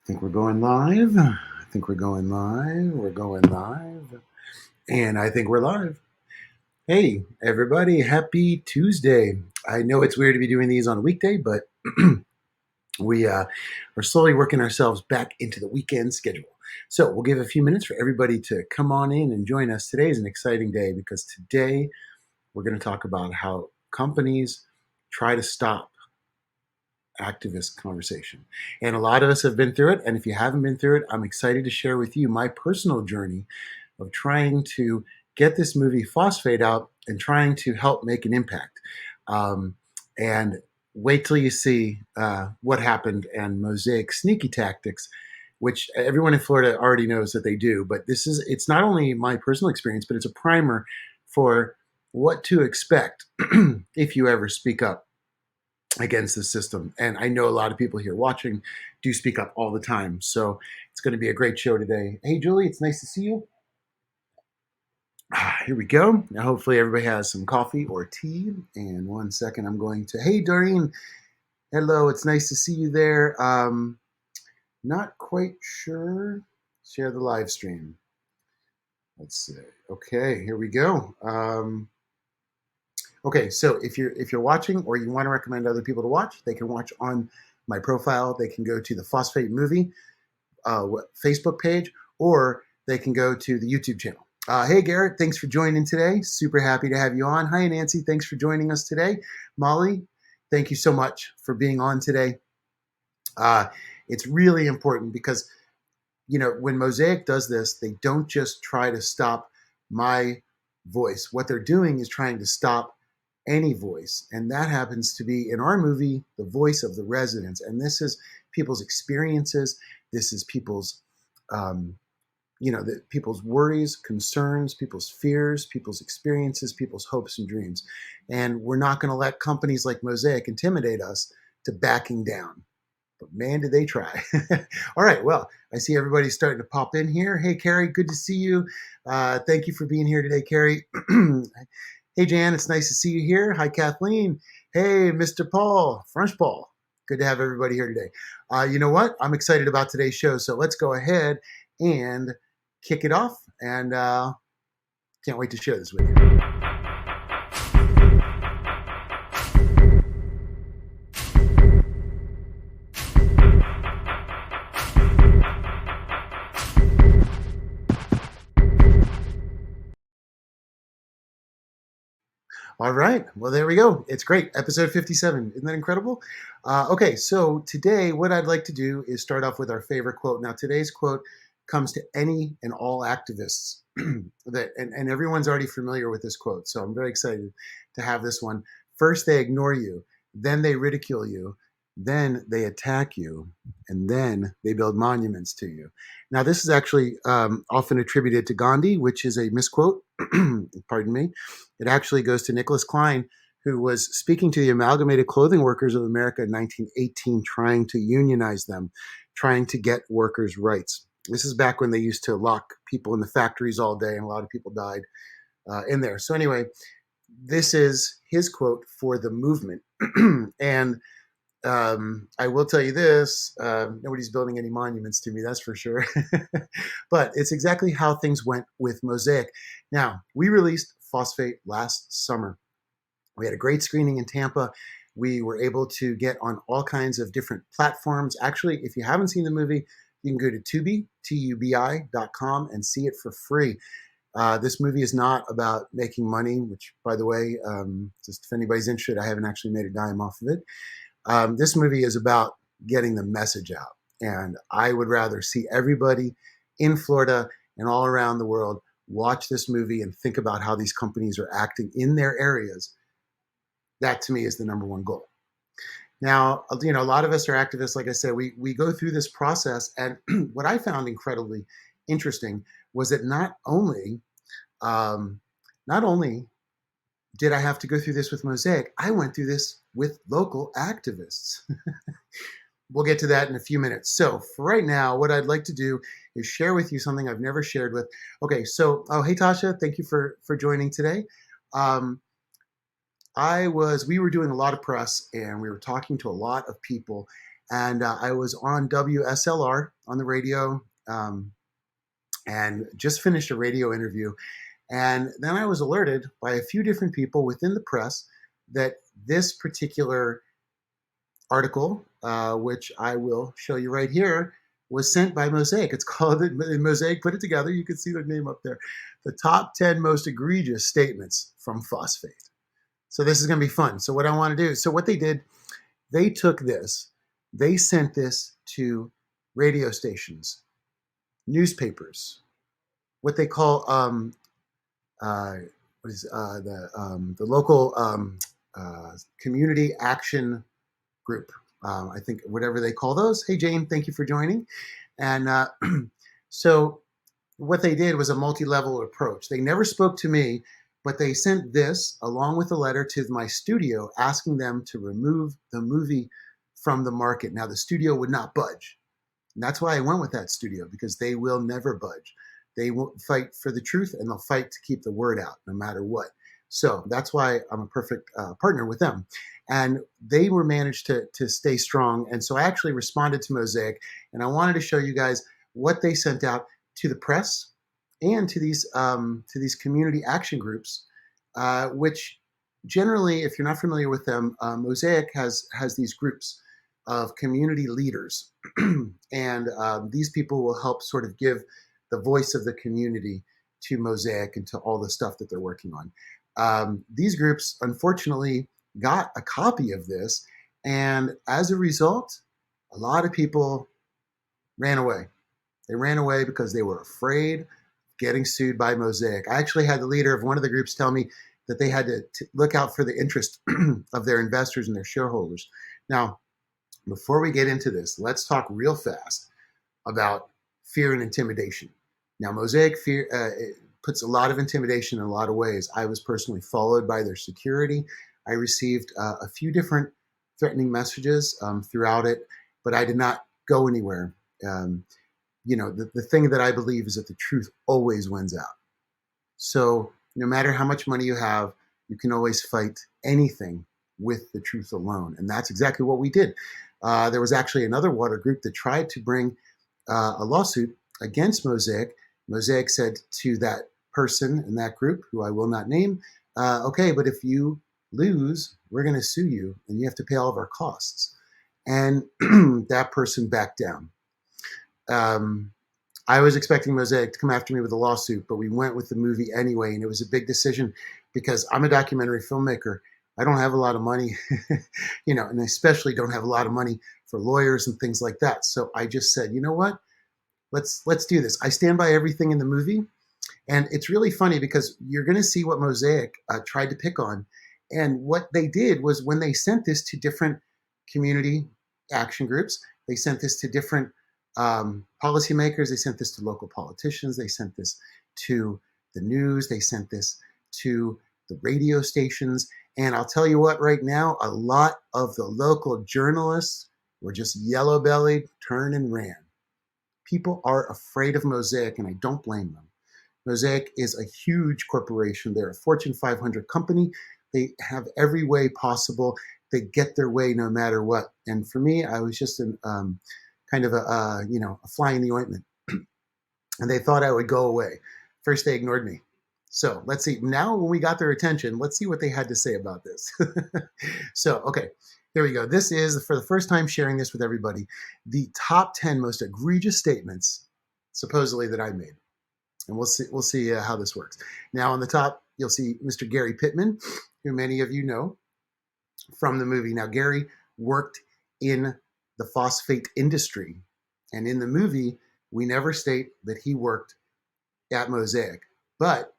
I think we're going live. I think we're going live. We're going live. And I think we're live. Hey, everybody. Happy Tuesday. I know it's weird to be doing these on a weekday, but we are slowly working ourselves back into the weekend schedule. So we'll give a few minutes for everybody to come on in and join us. Today is an exciting day because today we're going to talk about how companies try to stop activist conversation. And a lot of us have been through it. And if you haven't been through it, I'm excited to share with you my personal journey of trying to get this movie Phosphate out and trying to help make an impact. And wait till you see what happened and Mosaic sneaky tactics, which everyone in Florida already knows that they do. But it's not only my personal experience, but it's a primer for what to expect if you ever speak up against the system. And I know a lot of people here watching do speak up all the time. So it's going to be a great show today. Hey, Julie, it's nice to see you. Here we go. Now, hopefully, everybody has some coffee or tea. And 1 second, I'm going to. Hey, Doreen. Hello. It's nice to see you there. Not quite sure. Share the live stream. Let's see. Okay, here we go. Okay, so if you're watching or you want to recommend other people to watch, they can watch on my profile. They can go to the Phosphate Movie Facebook page, or they can go to the YouTube channel. Hey, Garrett, thanks for joining today. Super happy to have you on. Hi, Nancy. Thanks for joining us today. Molly, thank you so much for being on today. It's really important because, when Mosaic does this, they don't just try to stop my voice. What they're doing is trying to stop any voice. And that happens to be, in our movie, the voice of the residents. And this is people's experiences. This is people's people's worries, concerns, people's fears, people's experiences, people's hopes and dreams. And we're not going to let companies like Mosaic intimidate us to backing down. But man, did they try. All right, well, I see everybody starting to pop in here. Hey, Carrie, good to see you. Thank you for being here today, Carrie. Hey, Jan, it's nice to see you here. Hi, Kathleen. Hey, Mr. Paul, French Paul. Good to have everybody here today. You know what? I'm excited about today's show, so let's go ahead and kick it off, and can't wait to share this with you. All right. Well, there we go. It's great. Episode 57. Isn't that incredible? Okay. So today, what I'd like to do is start off with our favorite quote. Now, today's quote comes to any and all activists and everyone's already familiar with this quote. So I'm very excited to have this one. First, they ignore you. Then they ridicule you. Then they attack you. And then they build monuments to you. Now, this is actually often attributed to Gandhi, which is a misquote. Pardon me. It actually goes to Nicholas Klein, who was speaking to the Amalgamated Clothing Workers of America in 1918, trying to unionize them, trying to get workers' rights. This is back when they used to lock people in the factories all day, and a lot of people died in there. So anyway, this is his quote for the movement. And I will tell you this, nobody's building any monuments to me, that's for sure. But it's exactly how things went with Mosaic. Now, we released Phosphate last summer. We had a great screening in Tampa. We were able to get on all kinds of different platforms. Actually, if you haven't seen the movie, you can go to Tubi, tubi.com, and see it for free. This movie is not about making money, which, by the way, just if anybody's interested, I haven't actually made a dime off of it. This movie is about getting the message out. And I would rather see everybody in Florida and all around the world watch this movie and think about how these companies are acting in their areas. That, to me, is the number one goal. Now, a lot of us are activists. Like I said, we go through this process. And what I found incredibly interesting was that not only did I have to go through this with Mosaic, I went through this with local activists. We'll get to that in a few minutes. So for right now, what I'd like to do is share with you something I've never shared with. Okay, so, hey, Tasha, thank you for joining today. We were doing a lot of press and we were talking to a lot of people. And I was on WSLR on the radio, and just finished a radio interview. And then I was alerted by a few different people within the press that this particular article, which I will show you right here, was sent by Mosaic. It's called Mosaic put it together. You can see their name up there. The top 10 most egregious statements from phosphate. So this is going to be fun. So what I want to do, so what they did, they took this, they sent this to radio stations, newspapers, what they call what is the local community action group. I think whatever they call those. Hey Jane, thank you for joining. And so what they did was a multi-level approach. They never spoke to me, but they sent this along with a letter to my studio asking them to remove the movie from the market. Now the studio would not budge. And that's why I went with that studio, because they will never budge. They will fight for the truth, and they'll fight to keep the word out no matter what. So that's why I'm a perfect partner with them. And they were managed to stay strong. And so I actually responded to Mosaic, and I wanted to show you guys what they sent out to the press and to these community action groups, which generally, if you're not familiar with them, Mosaic has these groups of community leaders, and these people will help sort of give the voice of the community to Mosaic and to all the stuff that they're working on. These groups, unfortunately, got a copy of this, and as a result, a lot of people ran away. They ran away because they were afraid of getting sued by Mosaic. I actually had the leader of one of the groups tell me that they had to look out for the interest of their investors and their shareholders. Now, before we get into this, let's talk real fast about fear and intimidation. Now, Mosaic puts a lot of intimidation in a lot of ways. I was personally followed by their security. I received a few different threatening messages throughout it, but I did not go anywhere. The thing that I believe is that the truth always wins out. So no matter how much money you have, you can always fight anything with the truth alone. And that's exactly what we did. There was actually another water group that tried to bring a lawsuit against Mosaic. Mosaic said to that person in that group, who I will not name, okay, but if you lose, we're going to sue you and you have to pay all of our costs. And that person backed down. I was expecting Mosaic to come after me with a lawsuit, but we went with the movie anyway, and it was a big decision because I'm a documentary filmmaker. I don't have a lot of money, and I especially don't have a lot of money for lawyers and things like that. So I just said, you know what? Let's do this. I stand by everything in the movie, and it's really funny because you're going to see what Mosaic tried to pick on, and what they did was when they sent this to different community action groups, they sent this to different policymakers, they sent this to local politicians, they sent this to the news, they sent this to the radio stations. And I'll tell you what, right now, a lot of the local journalists were just yellow-bellied, turned and ran. People are afraid of Mosaic, and I don't blame them. Mosaic is a huge corporation. They're a Fortune 500 company. They have every way possible. They get their way no matter what. And for me, I was just kind of a fly in the ointment. And they thought I would go away. First, they ignored me. So let's see. Now, when we got their attention, let's see what they had to say about this. So, okay, there we go. This is, for the first time sharing this with everybody, the top 10 most egregious statements, supposedly, that I made. And we'll see how this works. Now, on the top, you'll see Mr. Gary Pittman, who many of you know from the movie. Now, Gary worked in the phosphate industry. And in the movie, we never state that he worked at Mosaic. But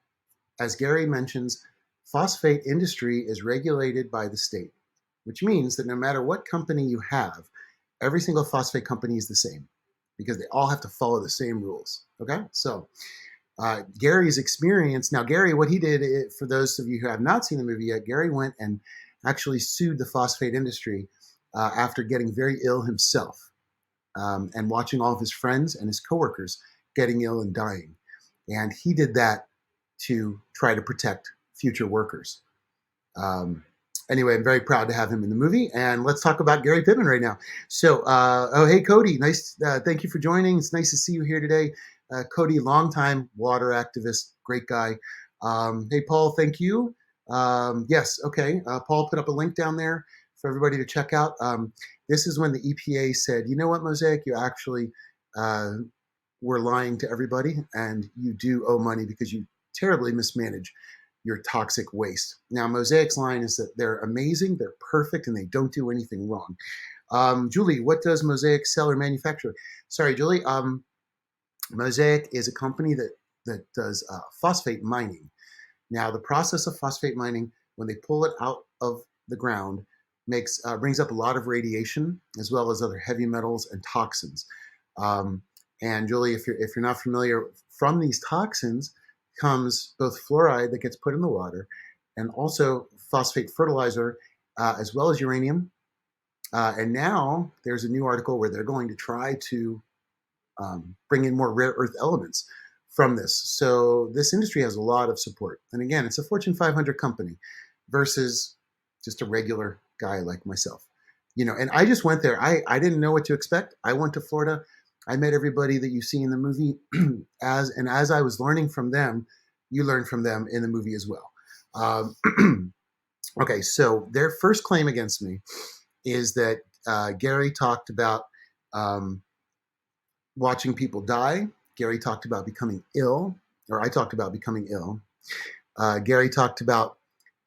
as Gary mentions, phosphate industry is regulated by the state, which means that no matter what company you have, every single phosphate company is the same because they all have to follow the same rules. Okay? So Gary's experience, now Gary, what he did, for those of you who have not seen the movie yet, Gary went and actually sued the phosphate industry after getting very ill himself and watching all of his friends and his coworkers getting ill and dying. And he did that to try to protect future workers. Anyway, I'm very proud to have him in the movie. And let's talk about Gary Pittman right now. So, oh, hey, Cody. Nice. Thank you for joining. It's nice to see you here today. Cody, longtime water activist, great guy. Hey, Paul, thank you. Yes, okay. Paul put up a link down there for everybody to check out. This is when the EPA said, you know what, Mosaic, you actually uh, were lying to everybody, and you do owe money because you terribly mismanage your toxic waste. Now, Mosaic's line is that they're amazing, they're perfect, and they don't do anything wrong. Julie, what does Mosaic sell or manufacture? Sorry, Julie. Mosaic is a company that does phosphate mining. Now, the process of phosphate mining, when they pull it out of the ground, makes brings up a lot of radiation as well as other heavy metals and toxins. Um, and Julie, if you're not familiar, from these toxins comes both fluoride that gets put in the water, and also phosphate fertilizer, as well as uranium. And now there's a new article where they're going to try to bring in more rare earth elements from this. So this industry has a lot of support. And again, it's a Fortune 500 company versus just a regular guy like myself. And I just went there. I didn't know what to expect. I went to Florida. I met everybody that you see in the movie as I was learning from them, you learn from them in the movie as well. Okay, so their first claim against me is that Gary talked about um, watching people die. Gary talked about becoming ill, or I talked about becoming ill. Gary talked about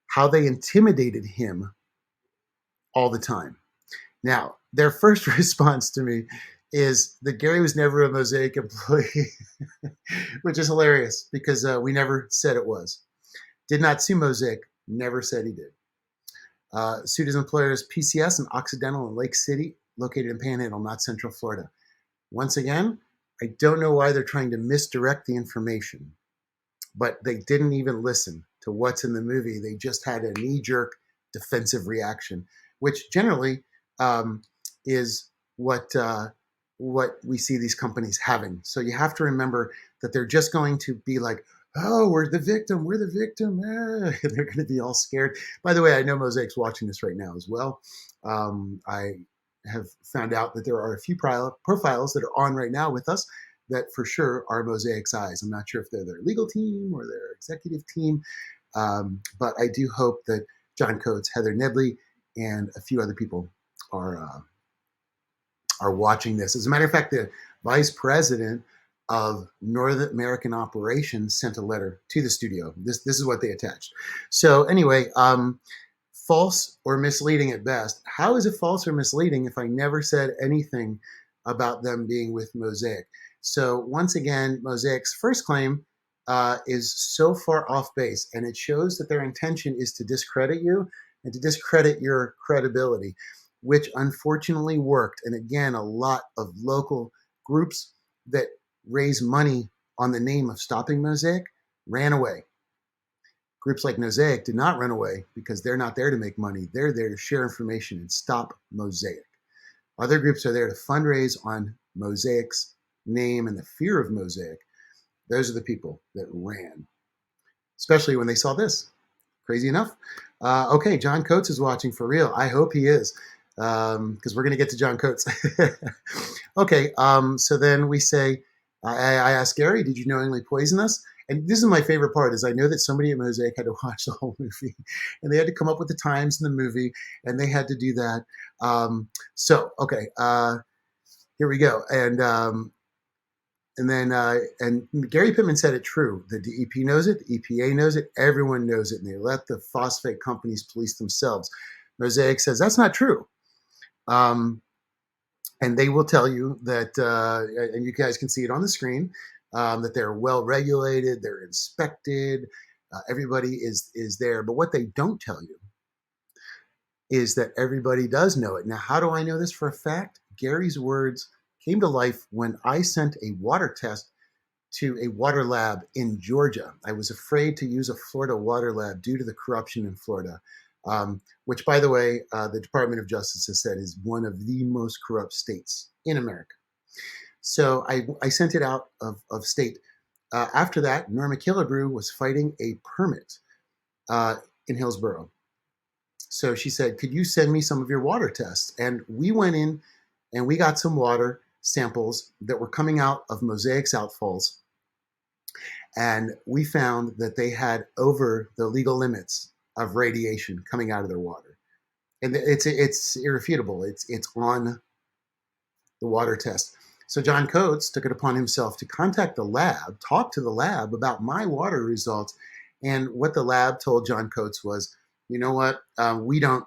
how they intimidated him all the time. Now, their first response to me is that Gary was never a Mosaic employee, which is hilarious because we never said it was. Did not sue Mosaic, never said he did. Sued his employers PCS in Occidental and Lake City, located in Panhandle, not Central Florida. Once again, I don't know why they're trying to misdirect the information, but they didn't even listen to what's in the movie. They just had a knee-jerk defensive reaction, which generally is what we see these companies having. So you have to remember that they're just going to be like, "Oh, we're the victim. We're the victim." They're going to be all scared. By the way, I know Mosaic's watching this right now as well. I have found out that there are a few profiles that are on right now with us that for sure are Mosaic's eyes. I'm not sure if they're their legal team or their executive team, but I do hope that John Coates, Heather Nedley, and a few other people are watching this. As a matter of fact, the vice president of North American operations sent a letter to the studio. This is what they attached. So anyway, false or misleading at best. How is it false or misleading if I never said anything about them being with Mosaic? So once again, Mosaic's first claim is so far off base, and it shows that their intention is to discredit you and to discredit your credibility, which unfortunately worked. And again, a lot of local groups that raise money on the name of stopping Mosaic ran away. Groups like Mosaic did not run away because they're not there to make money. They're there to share information and stop Mosaic. Other groups are there to fundraise on Mosaic's name and the fear of Mosaic. Those are the people that ran, especially when they saw this. Crazy enough. Okay, John Coates is watching for real. I hope he is, because we're going to get to John Coates. Okay, so then we say, I asked Gary, did you knowingly poison us? And this is my favorite part, is I know that somebody at Mosaic had to watch the whole movie, and they had to come up with the times in the movie, and they had to do that. Okay, here we go. And then Gary Pittman said it true. The DEP knows it, the EPA knows it, everyone knows it, and they let the phosphate companies police themselves. Mosaic says that's not true. And they will tell you that, and you guys can see it on the screen, that they're well regulated, they're inspected, everybody is there. But what they don't tell you is that everybody does know it. Now, how do I know this for a fact? Gary's words came to life when I sent a water test to a water lab in Georgia. I was afraid to use a Florida water lab due to the corruption in Florida, which, by the way, the Department of Justice has said is one of the most corrupt states in America. So I sent it out of state. After that, Norma Killebrew was fighting a permit in Hillsborough. So she said, could you send me some of your water tests? And we went in and we got some water samples that were coming out of Mosaic's outfalls. And we found that they had over the legal limits of radiation coming out of their water. And it's irrefutable. It's on the water test. So John Coates took it upon himself to contact the lab, talk to the lab about my water results. And what the lab told John Coates was, you know what, we don't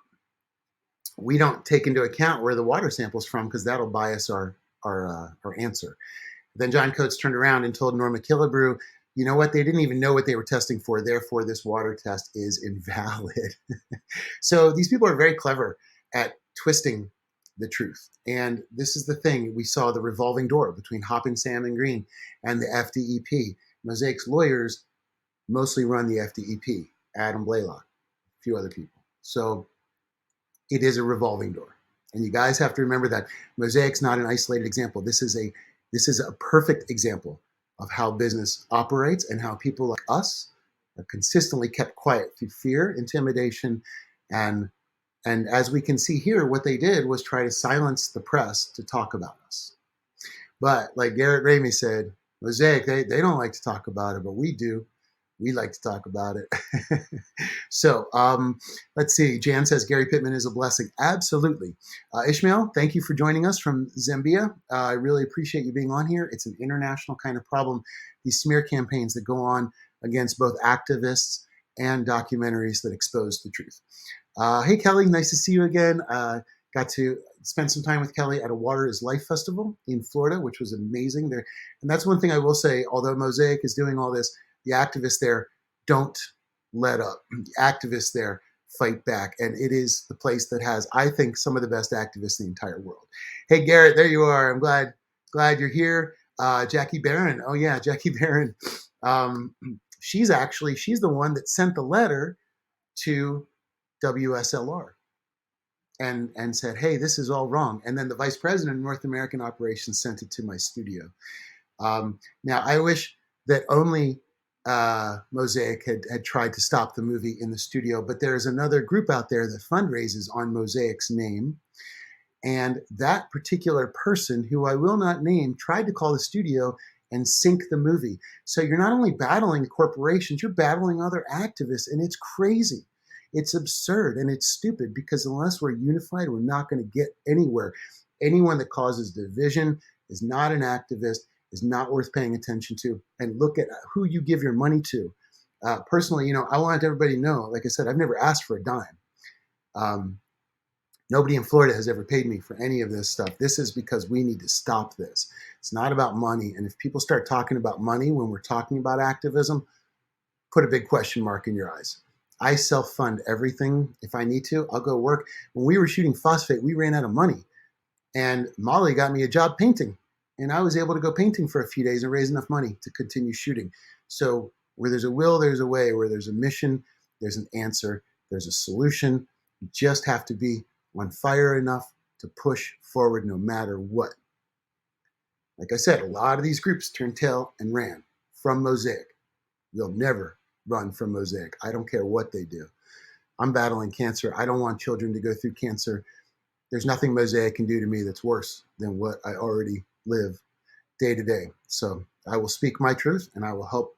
take into account where the water sample's from because that'll bias our answer. Then John Coates turned around and told Norma Killebrew, you know what, they didn't even know what they were testing for, therefore this water test is invalid. So these people are very clever at twisting the truth. And this is the thing, we saw the revolving door between Hopping Sam and Green and the FDEP. Mosaic's lawyers mostly run the FDEP, Adam Blaylock, a few other people. So it is a revolving door. And you guys have to remember that Mosaic's not an isolated example. This is a perfect example of how business operates and how people like us are consistently kept quiet through fear, intimidation, and as we can see here, what they did was try to silence the press to talk about us. But like Garrett Ramey said, Mosaic, they don't like to talk about it, but we do. We like to talk about it. So let's see. Jan says Gary Pittman is a blessing. Absolutely. Ishmael, thank you for joining us from Zambia. I really appreciate you being on here. It's an international kind of problem. These smear campaigns that go on against both activists and documentaries that expose the truth. Hey, Kelly, nice to see you again. Got to spend some time with Kelly at a Water is Life festival in Florida, which was amazing there. And that's one thing I will say, although Mosaic is doing all this, the activists there don't let up. The activists there fight back. And it is the place that has, I think, some of the best activists in the entire world. Hey, Garrett, there you are. I'm glad you're here. Jackie Barron. Oh, yeah, Jackie Barron. She's the one that sent the letter to WSLR and said, hey, this is all wrong. And then the vice president of North American operations sent it to my studio. Now, I wish that only Mosaic had tried to stop the movie in the studio, but there's another group out there that fundraises on Mosaic's name. And that particular person, who I will not name, tried to call the studio and sink the movie. So you're not only battling corporations, you're battling other activists, and it's crazy. It's absurd and it's stupid because unless we're unified, we're not going to get anywhere. Anyone that causes division is not an activist, is not worth paying attention to. And look at who you give your money to. Personally, I want everybody to know, like I said, I've never asked for a dime. Nobody in Florida has ever paid me for any of this stuff. This is because we need to stop this. It's not about money. And if people start talking about money when we're talking about activism, put a big question mark in your eyes. I self-fund everything. If I need to, I'll go work. When we were shooting Phosphate, we ran out of money. And Molly got me a job painting. And I was able to go painting for a few days and raise enough money to continue shooting. So where there's a will, there's a way. Where there's a mission, there's an answer. There's a solution. You just have to be on fire enough to push forward no matter what. Like I said, a lot of these groups turned tail and ran from Mosaic. You'll never run from Mosaic. I don't care what they do. I'm battling cancer. I don't want children to go through cancer. There's nothing Mosaic can do to me that's worse than what I already live day to day. So I will speak my truth and I will help.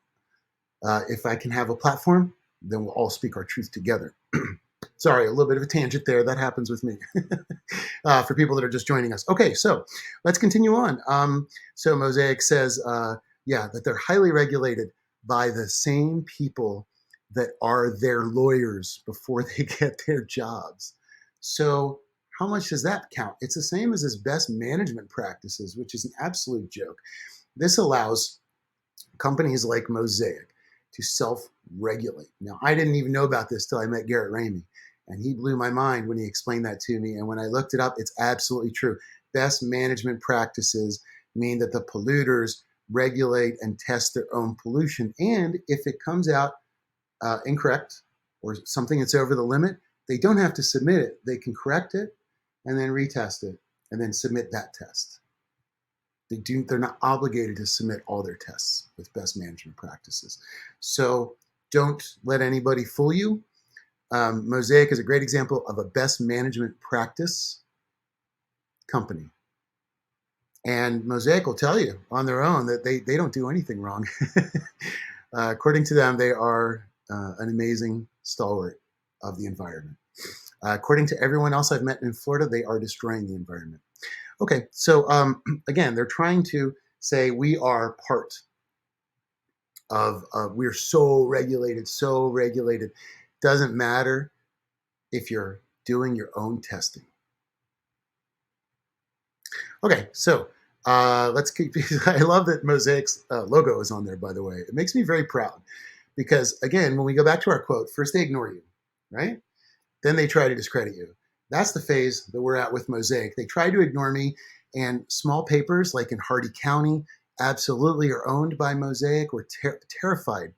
If I can have a platform, then we'll all speak our truth together. Sorry, a little bit of a tangent there. That happens with me. For people that are just joining us. Okay, so let's continue on. So Mosaic says, that they're highly regulated by the same people that are their lawyers before they get their jobs. So how much does that count? It's the same as his best management practices, which is an absolute joke. This allows companies like Mosaic to self-regulate. Now, I didn't even know about this till I met Garrett Ramey, and he blew my mind when he explained that to me. And when I looked it up, it's absolutely true. Best management practices mean that the polluters regulate and test their own pollution. And if it comes out incorrect or something that's over the limit, they don't have to submit it. They can correct it and then retest it and then submit that test. They're not obligated to submit all their tests with best management practices. So don't let anybody fool you. Mosaic is a great example of a best management practice company. And Mosaic will tell you on their own that they don't do anything wrong. According to them, they are an amazing stalwart of the environment. According to everyone else I've met in Florida, they are destroying the environment. Okay, so again, they're trying to say we are part of, we're so regulated, so regulated. Doesn't matter if you're doing your own testing. Okay, so let's keep. I love that Mosaic's logo is on there, by the way. It makes me very proud because, again, when we go back to our quote, first they ignore you, right? Then they try to discredit you. That's the phase that we're at with Mosaic. They try to ignore me, and small papers like in Hardy County absolutely are owned by Mosaic. We're terrified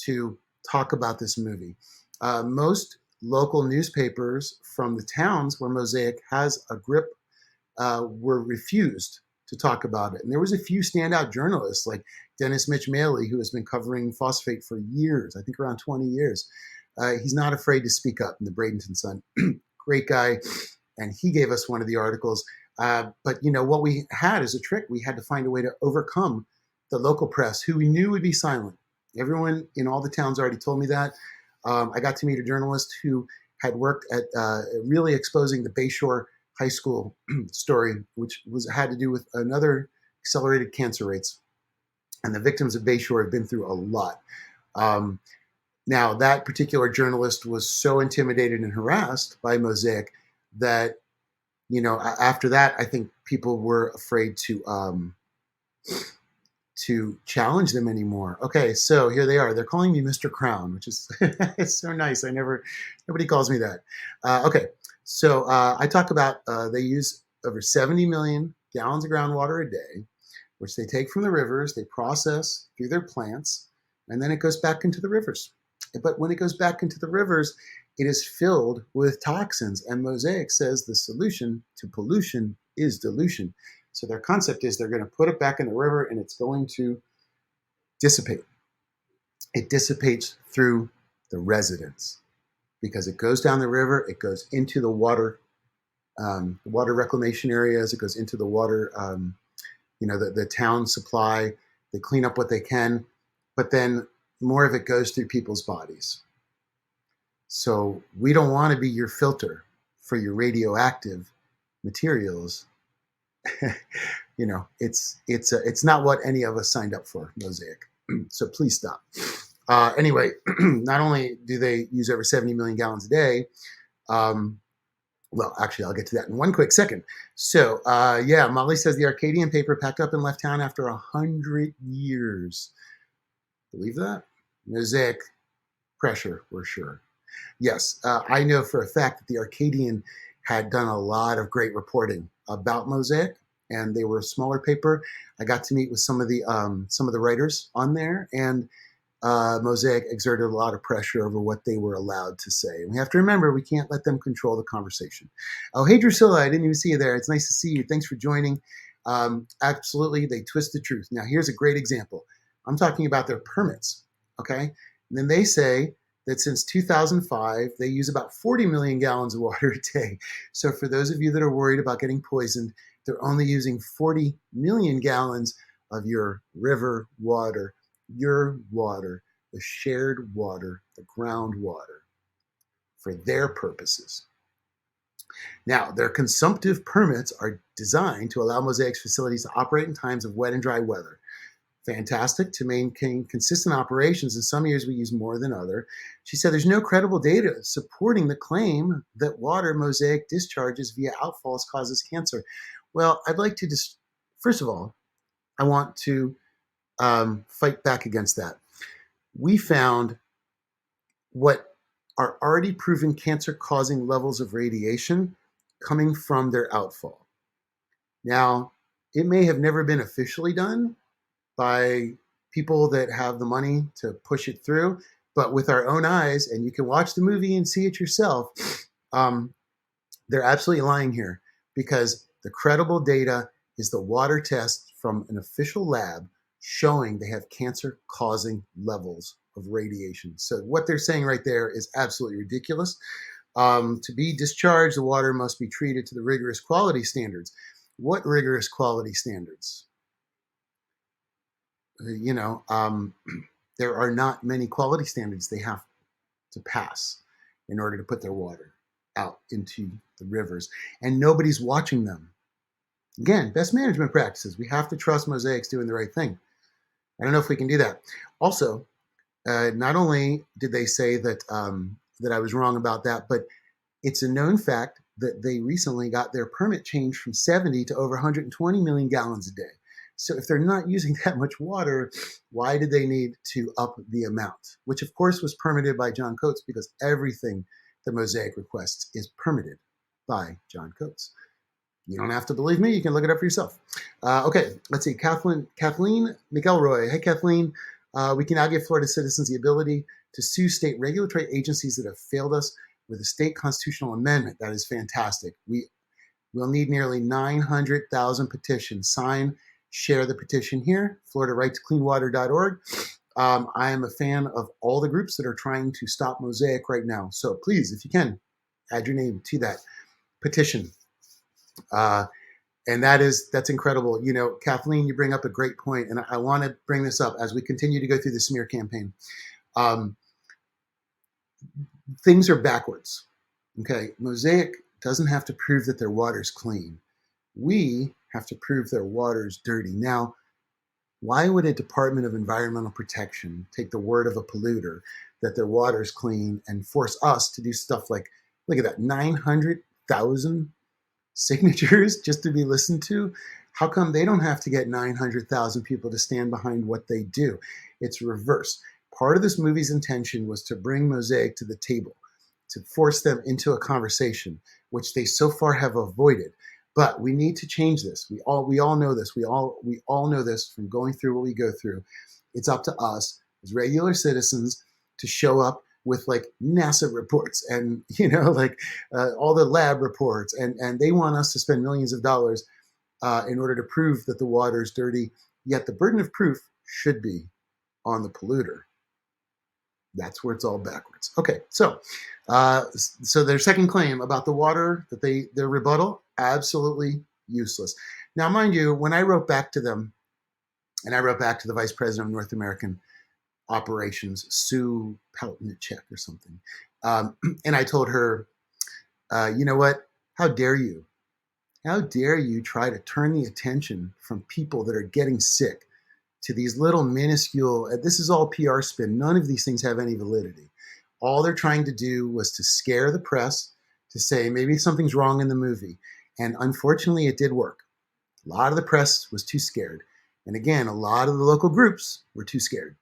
to talk about this movie. Most local newspapers from the towns where Mosaic has a grip were refused to talk about it. And there was a few standout journalists like Dennis Mitch Maley, who has been covering phosphate for years, I think around 20 years. He's not afraid to speak up in the Bradenton Sun. Great guy. And he gave us one of the articles. But, you know, what we had as a trick, we had to find a way to overcome the local press, who we knew would be silent. Everyone in all the towns already told me that. I got to meet a journalist who had worked at really exposing the Bayshore High School story, which had to do with another accelerated cancer rates. And the victims of Bayshore have been through a lot. Now, that particular journalist was so intimidated and harassed by Mosaic that, you know, after that, I think people were afraid to challenge them anymore. Okay, so here they are. They're calling me Mr. Crown, which is it's so nice. Nobody calls me that. Okay, so I talk about they use over 70 million gallons of groundwater a day, which they take from the rivers, they process through their plants, and then it goes back into the rivers. But when it goes back into the rivers, it is filled with toxins. And Mosaic says the solution to pollution is dilution. So their concept is they're going to put it back in the river and it's going to dissipate. It dissipates through the residents because it goes down the river, it goes into the water reclamation areas, it goes into the water, the town supply. They clean up what they can, but then more of it goes through people's bodies. So we don't want to be your filter for your radioactive materials. It's not what any of us signed up for, Mosaic. So please stop. Anyway, not only do they use over 70 million gallons a day, well, actually, I'll get to that in one quick second. So, Molly says the Arcadian paper packed up and left town after 100 years. Believe that? Mosaic pressure, we're sure. Yes, I know for a fact that the Arcadian had done a lot of great reporting about Mosaic, and they were a smaller paper. I got to meet with some of the writers on there, and Mosaic exerted a lot of pressure over what they were allowed to say. And we have to remember, we can't let them control the conversation. Oh, hey, Drusilla, I didn't even see you there. It's nice to see you. Thanks for joining. Absolutely, they twist the truth. Now, here's a great example. I'm talking about their permits, okay? And then they say that since 2005, they use about 40 million gallons of water a day. So for those of you that are worried about getting poisoned, they're only using 40 million gallons of your river water, your water, the shared water, the groundwater, for their purposes. Now, their consumptive permits are designed to allow Mosaic's facilities to operate in times of wet and dry weather. Fantastic to maintain consistent operations. In some years, we use more than other. She said there's no credible data supporting the claim that water Mosaic discharges via outfalls causes cancer. Well, I'd like to just, first of all, I want to fight back against that. We found what are already proven cancer-causing levels of radiation coming from their outfall. Now, it may have never been officially done by people that have the money to push it through, but with our own eyes, and you can watch the movie and see it yourself, they're absolutely lying here, because the credible data is the water test from an official lab showing they have cancer-causing levels of radiation. So what they're saying right there is absolutely ridiculous. To be discharged, the water must be treated to the rigorous quality standards. What rigorous quality standards? You know, there are not many quality standards they have to pass in order to put their water out into the rivers, and nobody's watching them. Again, best management practices. We have to trust Mosaic's doing the right thing. I don't know if we can do that. Also, not only did they say that that I was wrong about that, but it's a known fact that they recently got their permit changed from 70 to over 120 million gallons a day. So if they're not using that much water, why did they need to up the amount? Which of course was permitted by John Coates, because everything the Mosaic requests is permitted by John Coates. You don't have to believe me. You can look it up for yourself. Okay, let's see. Kathleen McElroy. Hey, Kathleen. We can now give Florida citizens the ability to sue state regulatory agencies that have failed us with a state constitutional amendment. That is fantastic. We will need nearly 900,000 petitions. Sign, share the petition here, FloridaRightToCleanWater.org. I am a fan of all the groups that are trying to stop Mosaic right now. So please, if you can, add your name to that petition. And that's incredible. You know, Kathleen, you bring up a great point, and I want to bring this up as we continue to go through the smear campaign. Things are backwards. Okay, Mosaic doesn't have to prove that their water's clean. We have to prove their water's dirty. Now, why would a Department of Environmental Protection take the word of a polluter that their water's clean and force us to do stuff like, look at that, 900,000 signatures just to be listened to? How come they don't have to get 900,000 people to stand behind what they do? It's reverse. Part of this movie's intention was to bring Mosaic to the table, to force them into a conversation, which they so far have avoided. But we need to change this. We all know this. We all know this from going through what we go through. It's up to us as regular citizens to show up with like NASA reports and, you know, like all the lab reports, and they want us to spend millions of dollars in order to prove that the water is dirty. Yet the burden of proof should be on the polluter. That's where it's all backwards. Okay, so their second claim about the water, that their rebuttal, absolutely useless. Now, mind you, when I wrote back to them, and I wrote back to the Vice President of North American Operations, Sue Peltnicek or something, and I told her, you know what? How dare you? How dare you try to turn the attention from people that are getting sick to these little minuscule, this is all PR spin. None of these things have any validity. All they're trying to do was to scare the press, to say maybe something's wrong in the movie. And unfortunately, it did work. A lot of the press was too scared. And again, a lot of the local groups were too scared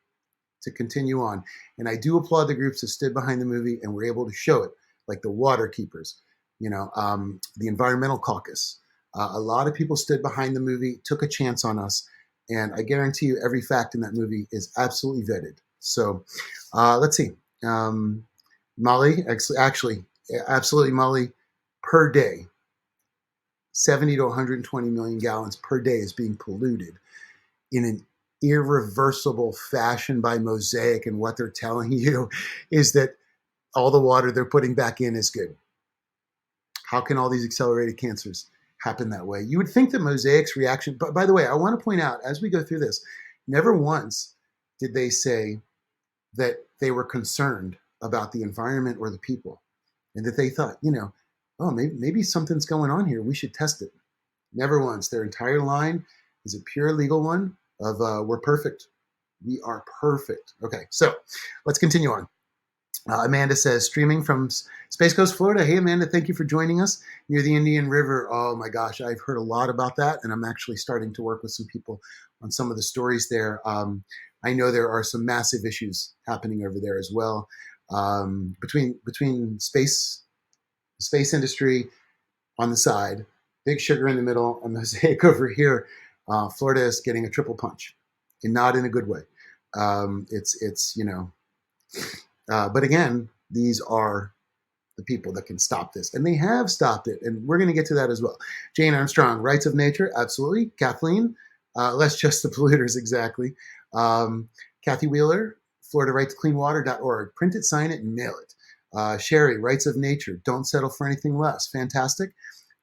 to continue on. And I do applaud the groups that stood behind the movie and were able to show it, like the Water Keepers, you know, the Environmental Caucus. A lot of people stood behind the movie, took a chance on us. And I guarantee you every fact in that movie is absolutely vetted. So let's see. Molly, actually, absolutely, Molly, per day, 70 to 120 million gallons per day is being polluted in an irreversible fashion by Mosaic. And what they're telling you is that all the water they're putting back in is good. How can all these accelerated cancers happen that way? You would think that Mosaic's reaction, but by the way, I want to point out as we go through this, never once did they say that they were concerned about the environment or the people, and that they thought, you know, oh, maybe something's going on here. We should test it. Never once. Their entire line is a pure legal one of we're perfect. We are perfect. Okay, so let's continue on. Amanda says, streaming from Space Coast, Florida. Hey, Amanda, thank you for joining us near the Indian River. Oh, my gosh, I've heard a lot about that, and I'm actually starting to work with some people on some of the stories there. I know there are some massive issues happening over there as well, between space industry on the side, Big Sugar in the middle, and Mosaic over here. Florida is getting a triple punch, and not in a good way. It's you know. But again, these are the people that can stop this, and they have stopped it, and we're going to get to that as well. Jane Armstrong, rights of nature, absolutely. Kathleen, less just the polluters, exactly. Kathy Wheeler, Florida Right to Clean Water.org. Print it, sign it, and mail it. Sherry, Rights of Nature. Don't settle for anything less. Fantastic.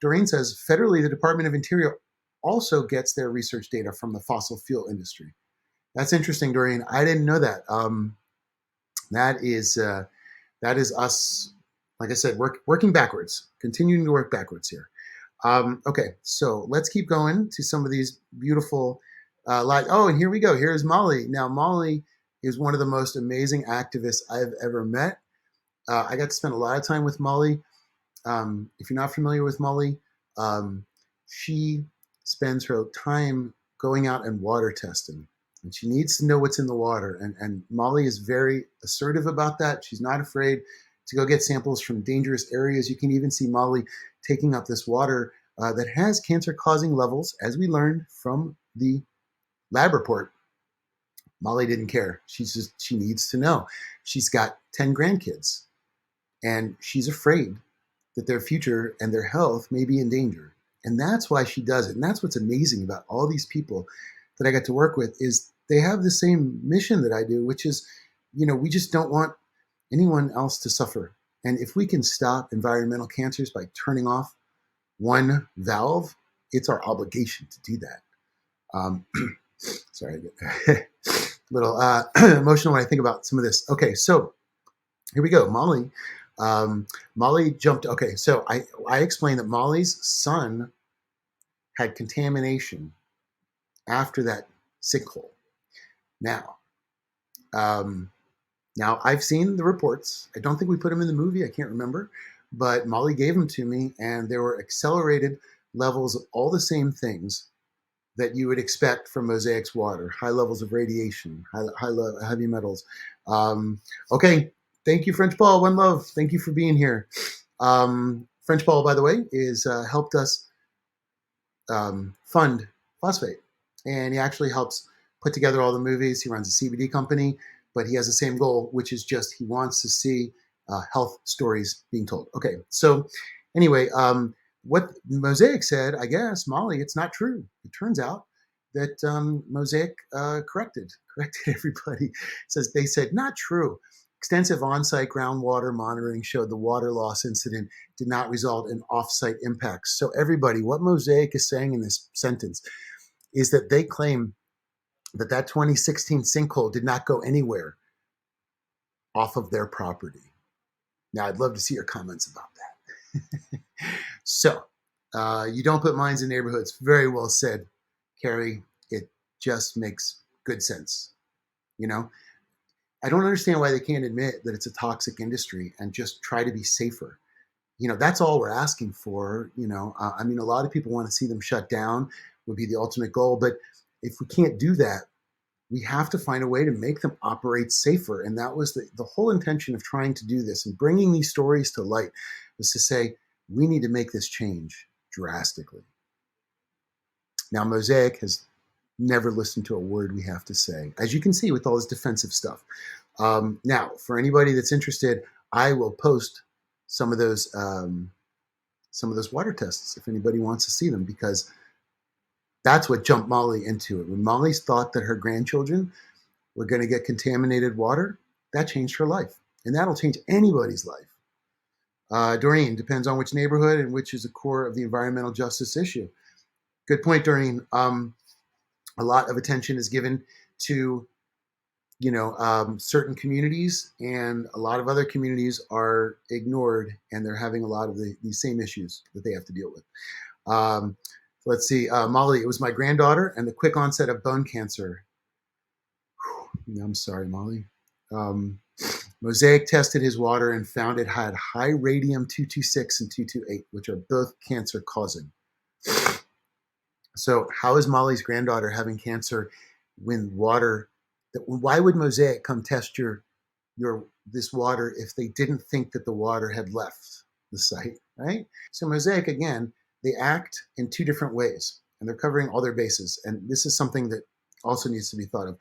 Doreen says, federally, the Department of Interior also gets their research data from the fossil fuel industry. That's interesting, Doreen. I didn't know that. That is us, like I said, working backwards, continuing to work backwards here. Okay, so let's keep going to some of these beautiful lives. Oh, and here we go. Here's Molly. Now, Molly is one of the most amazing activists I've ever met. I got to spend a lot of time with Molly. If you're not familiar with Molly, she spends her time going out and water testing. And she needs to know what's in the water. And Molly is very assertive about that. She's not afraid to go get samples from dangerous areas. You can even see Molly taking up this water that has cancer-causing levels, as we learned from the lab report. Molly didn't care. She needs to know. She's got 10 grandkids, and she's afraid that their future and their health may be in danger. And that's why she does it. And that's what's amazing about all these people that I got to work with is they have the same mission that I do, which is, we just don't want anyone else to suffer. And if we can stop environmental cancers by turning off one valve, it's our obligation to do that. Sorry, I get a little emotional when I think about some of this. Okay, so here we go. Molly jumped. Okay, so I explained that Molly's son had contamination after that sinkhole. Now I've seen the reports. I don't think we put them in the movie. I can't remember, but Molly gave them to me, and there were accelerated levels of all the same things that you would expect from Mosaic's water: high levels of radiation, heavy metals. Okay. Thank you, French Paul. One love. Thank you for being here. French Paul, by the way, is helped us fund phosphate, and he actually helps put together all the movies. He runs a CBD company, but he has the same goal, which is just he wants to see health stories being told. Okay, so anyway, what Mosaic said, I guess, Molly, it's not true. It turns out that Mosaic corrected everybody. They said, not true. Extensive on-site groundwater monitoring showed the water loss incident did not result in off-site impacts. So everybody, what Mosaic is saying in this sentence is that they claim that 2016 sinkhole did not go anywhere off of their property. Now, I'd love to see your comments about that. So, you don't put mines in neighborhoods. Very well said, Carrie. It just makes good sense. I don't understand why they can't admit that it's a toxic industry and just try to be safer. That's all we're asking for. I mean, a lot of people want to see them shut down, would be the ultimate goal. But if we can't do that, we have to find a way to make them operate safer. And that was the whole intention of trying to do this and bringing these stories to light, was to say, we need to make this change drastically. Now, Mosaic has never listened to a word we have to say, as you can see with all this defensive stuff. Now, for anybody that's interested, I will post some of those water tests if anybody wants to see them, because that's what jumped Molly into it. When Molly thought that her grandchildren were going to get contaminated water, that changed her life, and that'll change anybody's life. Doreen, depends on which neighborhood and which is the core of the environmental justice issue. Good point, Doreen. A lot of attention is given to, certain communities, and a lot of other communities are ignored, and they're having a lot of these same issues that they have to deal with. Let's see, Molly, it was my granddaughter and the quick onset of bone cancer. I'm sorry, Molly. Mosaic tested his water and found it had high radium-226 and 228, which are both cancer causing. So how is Molly's granddaughter having cancer when water? Why would Mosaic come test this water if they didn't think that the water had left the site, right? So Mosaic, again, they act in two different ways, and they're covering all their bases. And this is something that also needs to be thought of.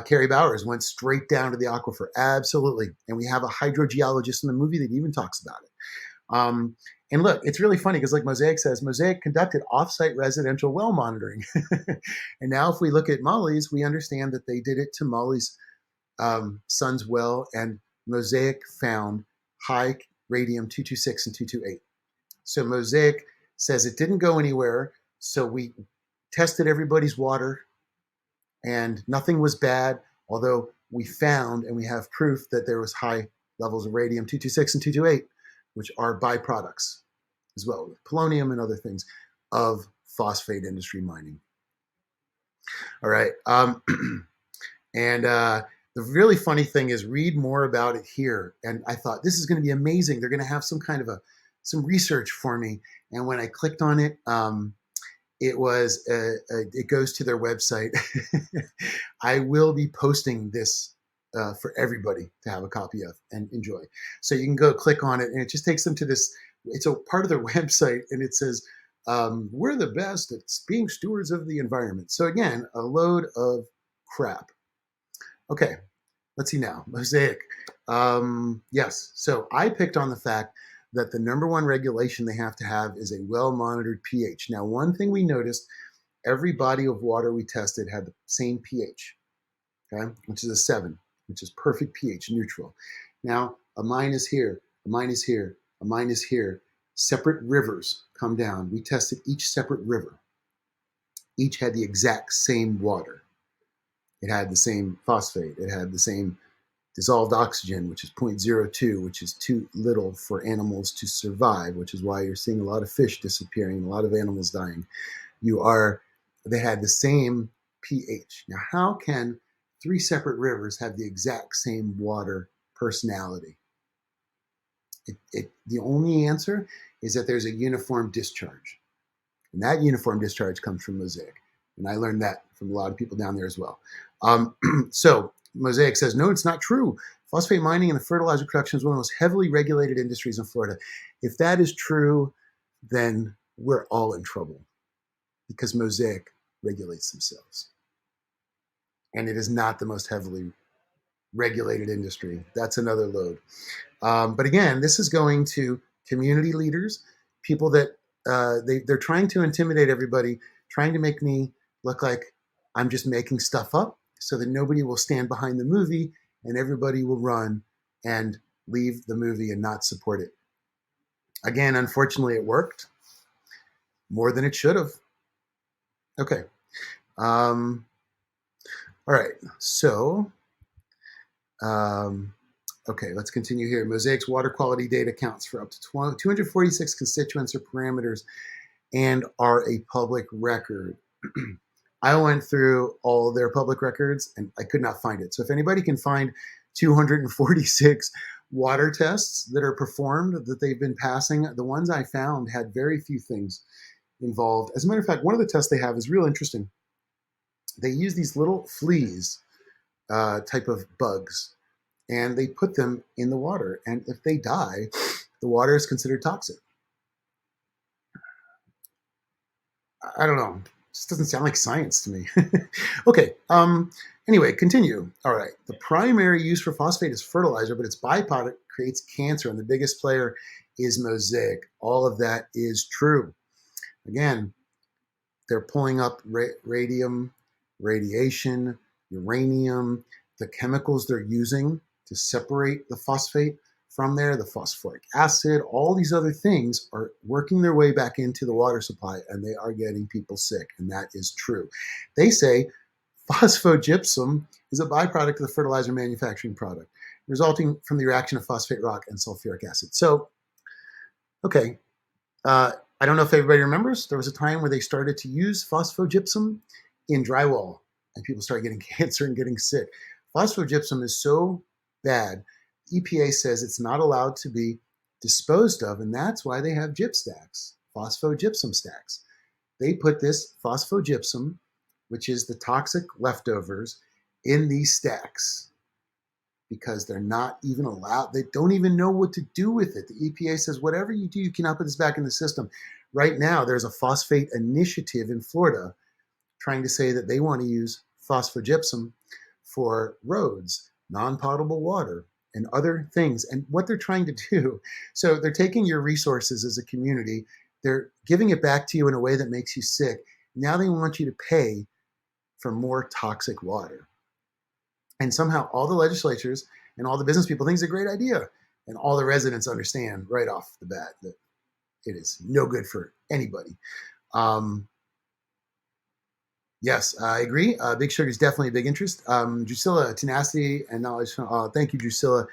Carrie Bowers went straight down to the aquifer. Absolutely. And we have a hydrogeologist in the movie that even talks about it. And look, it's really funny because, like Mosaic says, Mosaic conducted off-site residential well monitoring. And now if we look at Molly's, we understand that they did it to Molly's Sun's Well and Mosaic found high radium 226 and 228. So Mosaic says it didn't go anywhere. So we tested everybody's water and nothing was bad, although we found and we have proof that there was high levels of radium 226 and 228, which are byproducts as well, polonium and other things of phosphate industry mining. All right. And the really funny thing is read more about it here. And I thought this is going to be amazing. They're going to have some kind of some research for me. And when I clicked on it, it goes to their website. I will be posting this for everybody to have a copy of and enjoy. So you can go click on it, and it just takes them to this. It's a part of their website, and it says, we're the best at being stewards of the environment. So again, a load of crap. Okay, let's see now. Mosaic. Yes, so I picked on the fact that the number one regulation they have to have is a well-monitored pH. Now, one thing we noticed, every body of water we tested had the same pH, okay, which is a 7, which is perfect pH, neutral. Now, a minus here, a minus here, a minus here. Separate rivers come down. We tested each separate river. Each had the exact same water. It had the same phosphate. It had the same dissolved oxygen, which is 0.02, which is too little for animals to survive, which is why you're seeing a lot of fish disappearing, a lot of animals dying. They had the same pH. Now, how can 3 separate rivers have the exact same water personality? The only answer is that there's a uniform discharge. And that uniform discharge comes from Mosaic. And I learned that from a lot of people down there as well. So Mosaic says, no, it's not true. Phosphate mining and the fertilizer production is one of the most heavily regulated industries in Florida. If that is true, then we're all in trouble because Mosaic regulates themselves. And it is not the most heavily regulated industry. That's another load. But again, this is going to community leaders, people that they're trying to intimidate everybody, trying to make me look like I'm just making stuff up so that nobody will stand behind the movie and everybody will run and leave the movie and not support it. Again, unfortunately, it worked more than it should have. Okay. All right. So, okay, let's continue here. Mosaic's water quality data counts for up to 246 constituents or parameters and are a public record. I went through all their public records and I could not find it. So if anybody can find 246 water tests that are performed that they've been passing, the ones I found had very few things involved. As a matter of fact, one of the tests they have is real interesting. They use these little fleas type of bugs and they put them in the water. And if they die, the water is considered toxic. I don't know. It just doesn't sound like science to me. Okay. Anyway, continue. All right. The primary use for phosphate is fertilizer, but its byproduct creates cancer, and the biggest player is Mosaic. All of that is true. Again, they're pulling up radium, radiation, uranium, the chemicals they're using to separate the phosphate from there, the phosphoric acid, all these other things are working their way back into the water supply and they are getting people sick. And that is true. They say phosphogypsum is a byproduct of the fertilizer manufacturing product, resulting from the reaction of phosphate rock and sulfuric acid. So, okay. I don't know if everybody remembers, there was a time where they started to use phosphogypsum in drywall and people started getting cancer and getting sick. Phosphogypsum is so bad, EPA says it's not allowed to be disposed of, and that's why they have gyp stacks, phosphogypsum stacks. They put this phosphogypsum, which is the toxic leftovers, in these stacks because they're not even allowed. They don't even know what to do with it. The EPA says, whatever you do, you cannot put this back in the system. Right now, there's a phosphate initiative in Florida trying to say that they want to use phosphogypsum for roads, non-potable water, and other things. And what they're trying to do, so they're taking your resources as a community, they're giving it back to you in a way that makes you sick. Now they want you to pay for more toxic water. And somehow all the legislatures and all the business people think it's a great idea. And all the residents understand right off the bat that it is no good for anybody. Um, yes, I agree. Big Sugar is definitely a big interest. Drusilla, tenacity and knowledge. Thank you, Drusilla.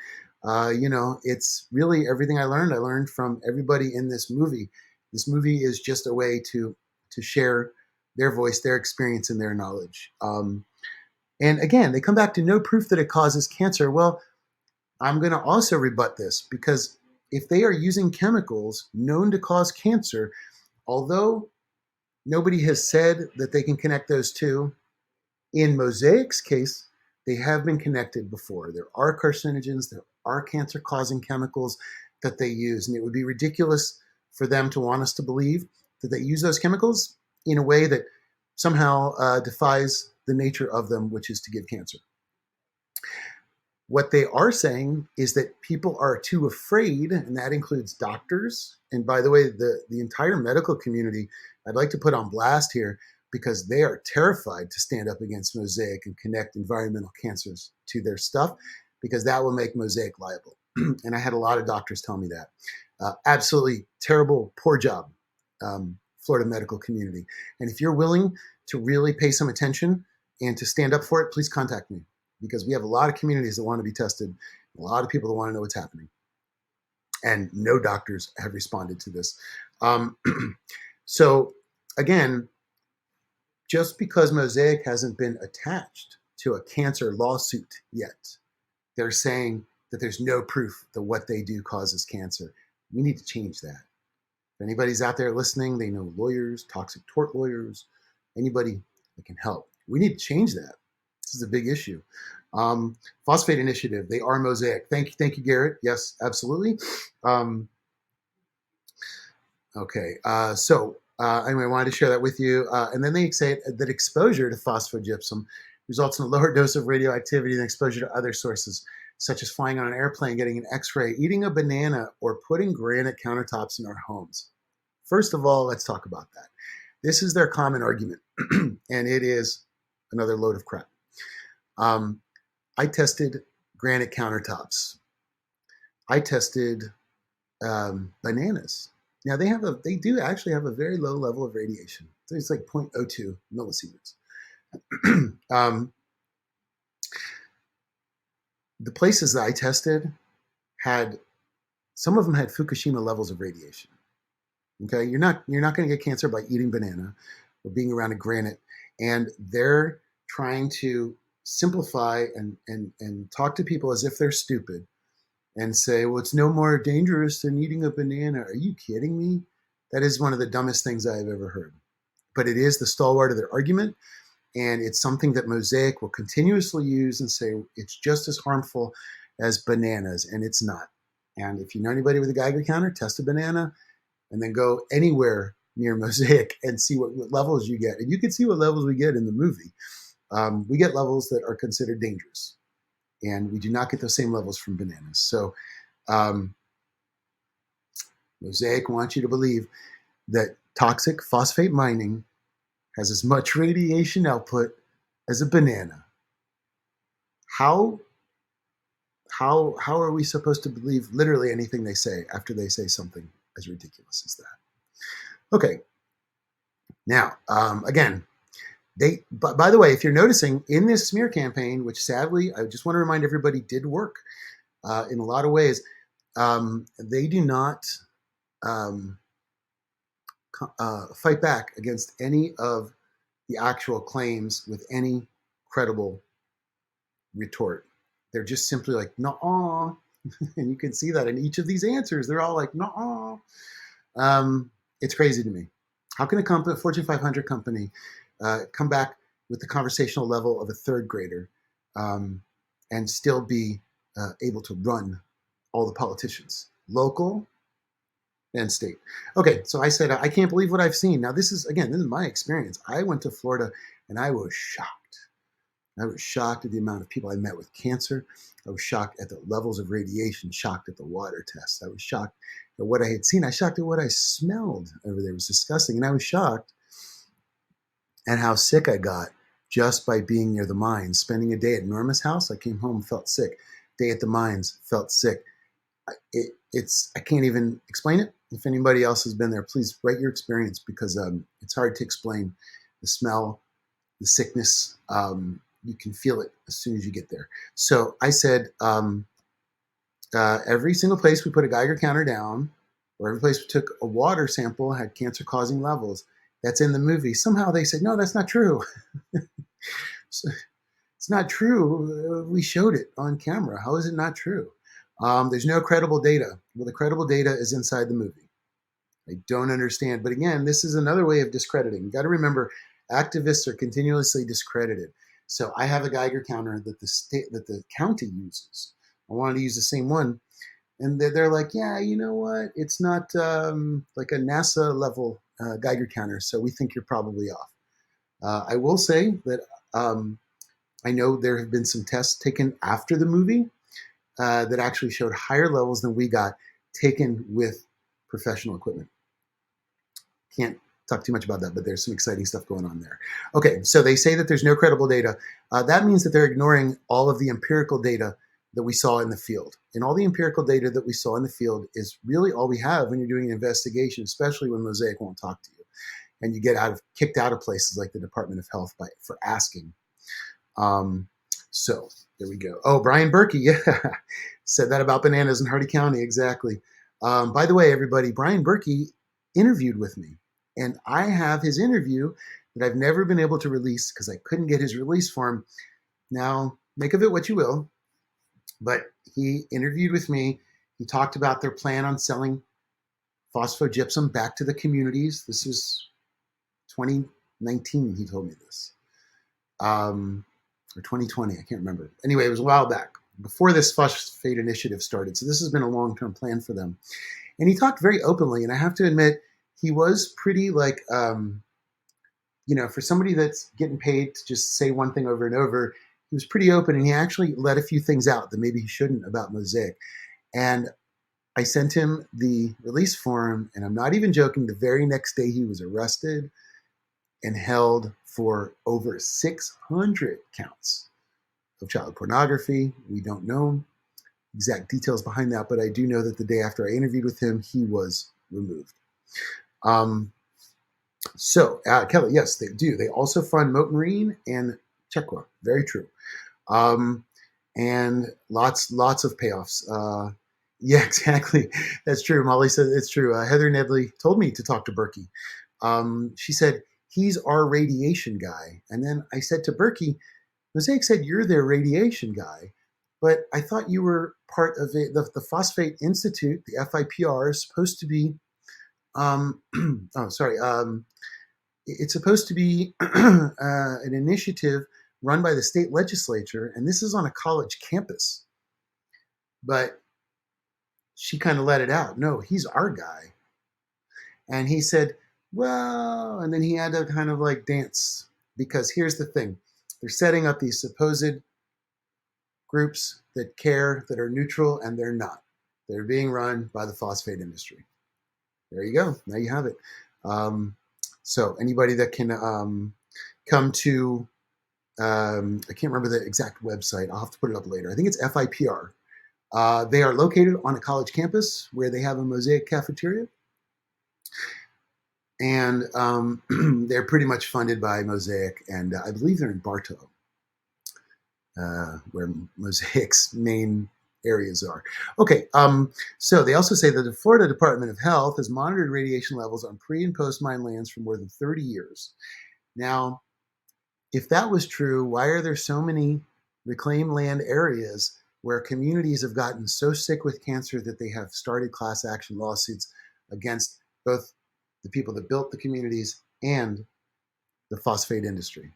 It's really everything I learned. I learned from everybody in this movie. This movie is just a way to share their voice, their experience, and their knowledge. And again, they come back to no proof that it causes cancer. Well, I'm going to also rebut this because if they are using chemicals known to cause cancer, although nobody has said that they can connect those two, in Mosaic's case, they have been connected before. There are carcinogens, there are cancer causing chemicals that they use. And it would be ridiculous for them to want us to believe that they use those chemicals in a way that somehow defies the nature of them, which is to give cancer. What they are saying is that people are too afraid, and that includes doctors. And by the way, the entire medical community, I'd like to put on blast here because they are terrified to stand up against Mosaic and connect environmental cancers to their stuff because that will make Mosaic liable. And I had a lot of doctors tell me that. Absolutely terrible, poor job, Florida medical community. And if you're willing to really pay some attention and to stand up for it, please contact me because we have a lot of communities that want to be tested, a lot of people that want to know what's happening. And no doctors have responded to this. So again, just because Mosaic hasn't been attached to a cancer lawsuit yet, they're saying that there's no proof that what they do causes cancer. We need to change that. If anybody's out there listening, they know lawyers, toxic tort lawyers, anybody that can help. We need to change that. This is a big issue. Phosphate Initiative, they are Mosaic. Thank you, Garrett. Yes, absolutely. Okay, anyway, I wanted to share that with you. And then they say that exposure to phosphogypsum results in a lower dose of radioactivity than exposure to other sources, such as flying on an airplane, getting an X-ray, eating a banana, or putting granite countertops in our homes. First of all, let's talk about that. This is their common argument, and it is another load of crap. I tested granite countertops. I tested bananas. Now they do actually have a very low level of radiation. So it's like 0.02 millisieverts. The places that I tested had, some of them had Fukushima levels of radiation. Okay, you're not going to get cancer by eating banana or being around a granite, and they're trying to simplify and talk to people as if they're stupid and say, well, it's no more dangerous than eating a banana. Are you kidding me? That is one of the dumbest things I've ever heard. But it is the stalwart of their argument, and it's something that Mosaic will continuously use and say it's just as harmful as bananas, and it's not. And if you know anybody with a Geiger counter, test a banana and then go anywhere near Mosaic and see what levels you get. And you can see what levels we get in the movie. We get levels that are considered dangerous, and we do not get those same levels from bananas. So Mosaic wants you to believe that toxic phosphate mining has as much radiation output as a banana. How are we supposed to believe literally anything they say after they say something as ridiculous as that? Okay. Now, again, by the way, if you're noticing in this smear campaign, which sadly, I just want to remind everybody did work in a lot of ways, they do not fight back against any of the actual claims with any credible retort. They're just simply like, no, and you can see that in each of these answers. They're all like, no. It's crazy to me. How can a Fortune 500 company come back with the conversational level of a third grader and still be able to run all the politicians, local and state? Okay, so I said, I can't believe what I've seen. Now, this is my experience. I went to Florida and I was shocked. I was shocked at the amount of people I met with cancer. I was shocked at the levels of radiation, shocked at the water tests. I was shocked at what I had seen. I was shocked at what I smelled over there. It was disgusting. And I was shocked at how sick I got just by being near the mines. Spending a day at Norma's house, I came home, felt sick. Day at the mines, felt sick. I can't even explain it. If anybody else has been there, please write your experience, because it's hard to explain the smell, the sickness. You can feel it as soon as you get there. So I said, every single place we put a Geiger counter down, or every place we took a water sample had cancer-causing levels. That's in the movie. Somehow they said, no, that's not true. So, it's not true. We showed it on camera. How is it not true? There's no credible data. Well, the credible data is inside the movie. I don't understand. But again, this is another way of discrediting. You got to remember, activists are continuously discredited. So I have a Geiger counter that the county uses. I wanted to use the same one, and they're like, yeah, you know what? It's not like a NASA level Geiger counter, so we think you're probably off. I will say that I know there have been some tests taken after the movie that actually showed higher levels than we got, taken with professional equipment. Can't talk too much about that, but there's some exciting stuff going on there. Okay, so they say that there's no credible data. That means that they're ignoring all of the empirical data that we saw in the field. And all the empirical data that we saw in the field is really all we have when you're doing an investigation, especially when Mosaic won't talk to you and you get kicked out of places like the Department of Health for asking. So there we go. Oh, Brian Berkey, yeah, said that about bananas in Hardy County, exactly. By the way, everybody, Brian Berkey interviewed with me, and I have his interview that I've never been able to release because I couldn't get his release form. Now, make of it what you will, but he interviewed with me. He talked about their plan on selling phosphogypsum back to the communities. This was 2019, he told me this. Or 2020, I can't remember. Anyway, it was a while back, before this phosphate initiative started. So this has been a long-term plan for them. And he talked very openly, and I have to admit, he was pretty like, for somebody that's getting paid to just say one thing over and over, he was pretty open, and he actually let a few things out that maybe he shouldn't about Mosaic. And I sent him the release form, and I'm not even joking, the very next day he was arrested and held for over 600 counts of child pornography. We don't know exact details behind that, but I do know that the day after I interviewed with him, he was removed. Kelly, yes, they do. They also fund Moat Marine and Chequa. Very true. And lots of payoffs. Yeah, exactly. That's true. Molly said it's true. Heather Nedley told me to talk to Berkey. She said, he's our radiation guy. And then I said to Berkey, Mosaic said you're their radiation guy, but I thought you were part of it. The Phosphate Institute, the FIPR, is supposed to be, it's supposed to be an initiative run by the state legislature, and this is on a college campus. But she kind of let it out. No, he's our guy. And he said, well, and then he had to kind of like dance, because here's the thing. They're setting up these supposed groups that care, that are neutral, and they're not. They're being run by the phosphate industry. There you go. Now you have it. So anybody that can come to, I can't remember the exact website. I'll have to put it up later. I think it's FIPR. They are located on a college campus where they have a Mosaic cafeteria. And they're pretty much funded by Mosaic, and I believe they're in Bartow, where Mosaic's main areas are. Okay, so they also say that the Florida Department of Health has monitored radiation levels on pre- and post-mine lands for more than 30 years. Now, if that was true, why are there so many reclaimed land areas where communities have gotten so sick with cancer that they have started class action lawsuits against both the people that built the communities and the phosphate industry?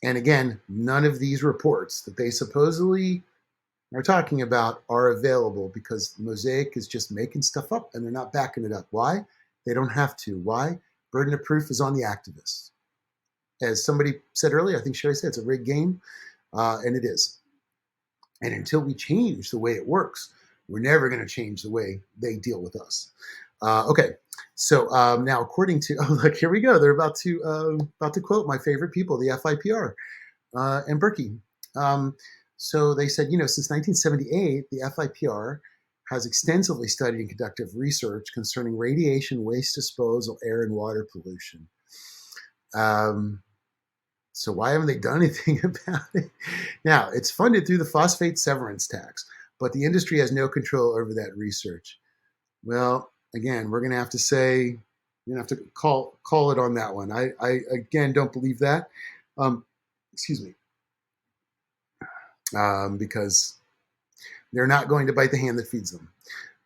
And again, none of these reports that they supposedly are talking about are available, because Mosaic is just making stuff up and they're not backing it up. Why? They don't have to. Why? Burden of proof is on the activists. As somebody said earlier, I think Sherry said, it's a rigged game, and it is. And until we change the way it works, we're never going to change the way they deal with us. Okay, so now according to oh look, here we go. They're about to quote my favorite people, the FIPR and Berkey. Um, so they said, since 1978, the FIPR has extensively studied and conducted research concerning radiation, waste disposal, air, and water pollution. Um, so why haven't they done anything about it? Now, it's funded through the phosphate severance tax, but the industry has no control over that research. Well, again, we're going to have to say, we're going to have to call it on that one. I again don't believe that. Um, excuse me, because they're not going to bite the hand that feeds them.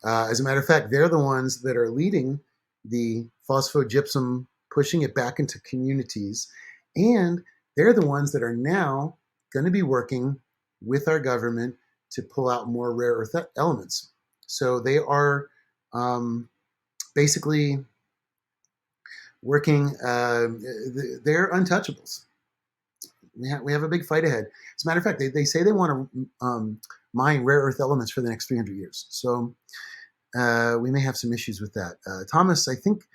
As a matter of fact, they're the ones that are leading the phosphogypsum, pushing it back into communities, and they're the ones that are now going to be working with our government to pull out more rare earth elements. So they are basically working. They're untouchables. We have a big fight ahead. As a matter of fact, they say they want to mine rare earth elements for the next 300 years. So we may have some issues with that. Thomas, I think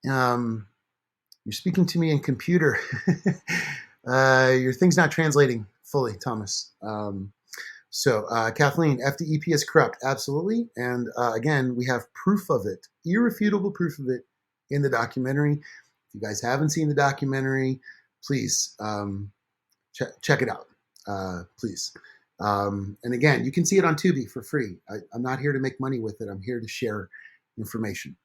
you're speaking to me in computer. Your thing's not translating fully, Thomas. Kathleen, FDEP is corrupt. Absolutely. And again, we have proof of it, irrefutable proof of it in the documentary. If you guys haven't seen the documentary, please check it out, please. And again, you can see it on Tubi for free. I'm not here to make money with it. I'm here to share information.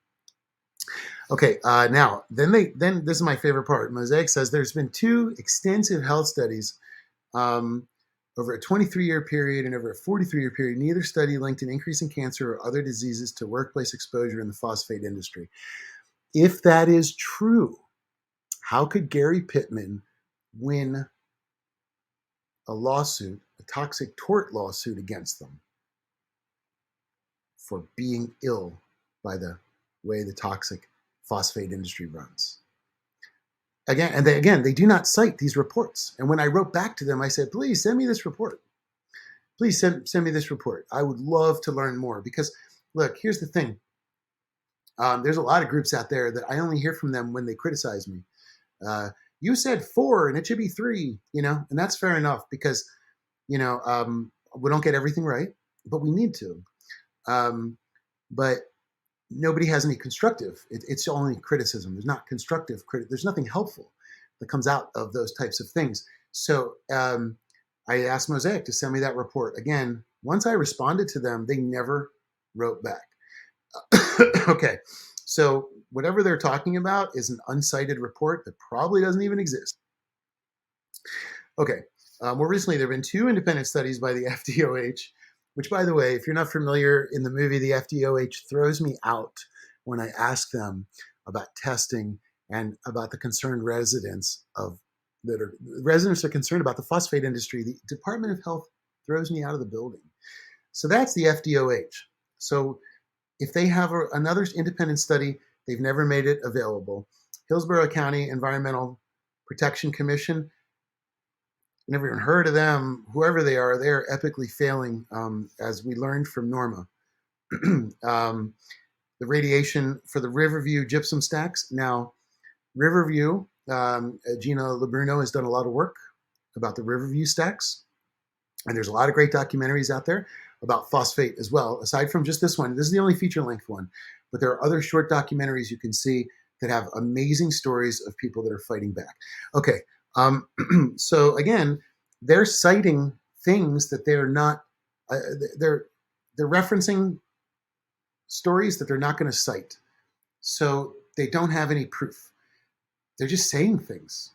Okay, now then this is my favorite part. Mosaic says there's been 2 extensive health studies over a 23-year period and over a 43-year period. Neither study linked an increase in cancer or other diseases to workplace exposure in the phosphate industry. If that is true, how could Gary Pittman win a lawsuit, a toxic tort lawsuit against them for being ill by the way the toxic phosphate industry runs? Again, they do not cite these reports. And when I wrote back to them, I said, please send me this report. Please send me this report. I would love to learn more because, look, here's the thing. There's a lot of groups out there that I only hear from them when they criticize me. You said 4 and it should be 3, and that's fair enough because, we don't get everything right, but we need to. But nobody has any constructive. It's only criticism. There's not constructive There's nothing helpful that comes out of those types of things. So I asked Mosaic to send me that report. Again, once I responded to them, they never wrote back. Okay, so whatever they're talking about is an uncited report that probably doesn't even exist. Okay, more recently, there have been 2 independent studies by the FDOH, which, by the way, if you're not familiar, in the movie, the FDOH throws me out when I ask them about testing and about the concerned residents are concerned about the phosphate industry. The Department of Health throws me out of the building. So that's the FDOH. So if they have another independent study, they've never made it available. Hillsborough County Environmental Protection Commission, never even heard of them. Whoever they are epically failing, as we learned from Norma. The radiation for the Riverview gypsum stacks. Now, Riverview, Gina Labruno has done a lot of work about the Riverview stacks. And there's a lot of great documentaries out there about phosphate as well, aside from just this one. This is the only feature-length one. But there are other short documentaries you can see that have amazing stories of people that are fighting back. Okay, so again, they're citing things that they're not, they're referencing stories that they're not going to cite. So they don't have any proof. They're just saying things.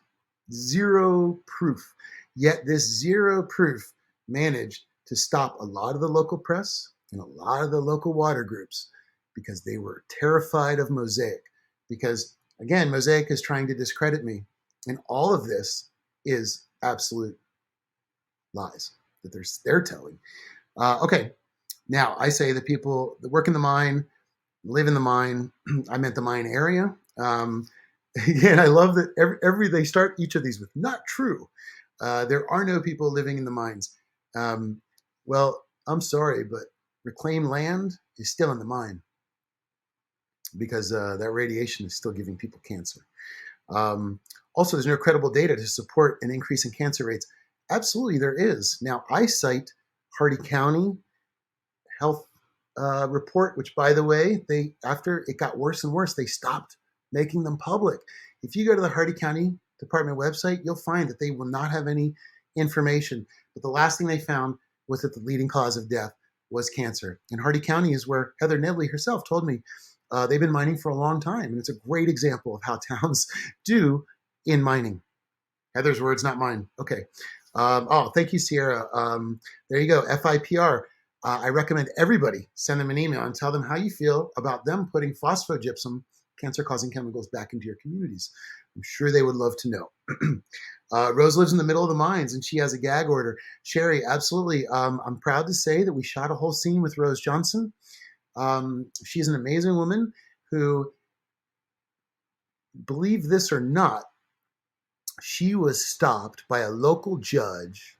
Zero proof. Yet this zero proof managed to stop a lot of the local press and a lot of the local water groups because they were terrified of Mosaic. Because, again, Mosaic is trying to discredit me. And all of this is absolute lies that they're telling. Okay, now I say the people that work in the mine, live in the mine, I meant the mine area. And I love that they start each of these with not true. There are no people living in the mines. Well, I'm sorry, but reclaimed land is still in the mine. because that radiation is still giving people cancer. Um, Also, there's no credible data to support an increase in cancer rates. Absolutely, there is. Now, I cite Hardy County Health report, which, by the way, they after it got worse and worse, they stopped making them public. If you go to the Hardy County Department website, you'll find that they will not have any information. But the last thing they found was that the leading cause of death was cancer. And Hardy County is where Heather Nedley herself told me they've been mining for a long time. And it's a great example of how towns do in mining. Heather's words, not mine. Okay. Oh, thank you, Sierra. There you go. FIPR. I recommend everybody send them an email and tell them how you feel about them putting phosphogypsum, cancer-causing chemicals, back into your communities. I'm sure they would love to know. Rose lives in the middle of the mines and she has a gag order. Sherry, absolutely. I'm proud to say that we shot a whole scene with Rose Johnson. She's an amazing woman who, believe this or not, she was stopped by a local judge.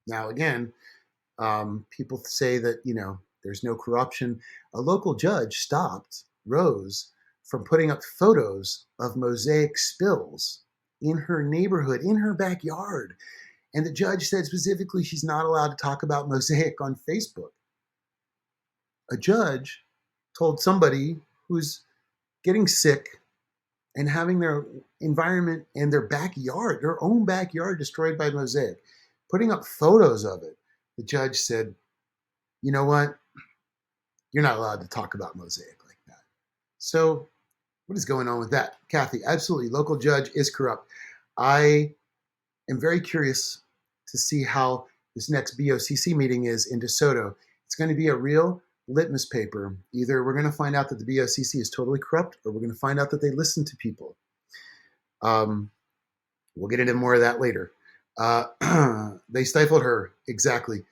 Now, again, people say that, there's no corruption. A local judge stopped Rose from putting up photos of Mosaic spills in her neighborhood, in her backyard. And the judge said specifically she's not allowed to talk about Mosaic on Facebook. A judge told somebody who's getting sick and having their environment and their backyard, their own backyard, destroyed by Mosaic, putting up photos of it. The judge said, you know what? You're not allowed to talk about Mosaic like that. So what is going on with that? Kathy, absolutely. Local judge is corrupt. I am very curious to see how this next BOCC meeting is in DeSoto. It's going to be a real litmus paper. Either we're going to find out that the BOCC is totally corrupt, or we're going to find out that they listen to people. We'll get into more of that later. They stifled her, exactly.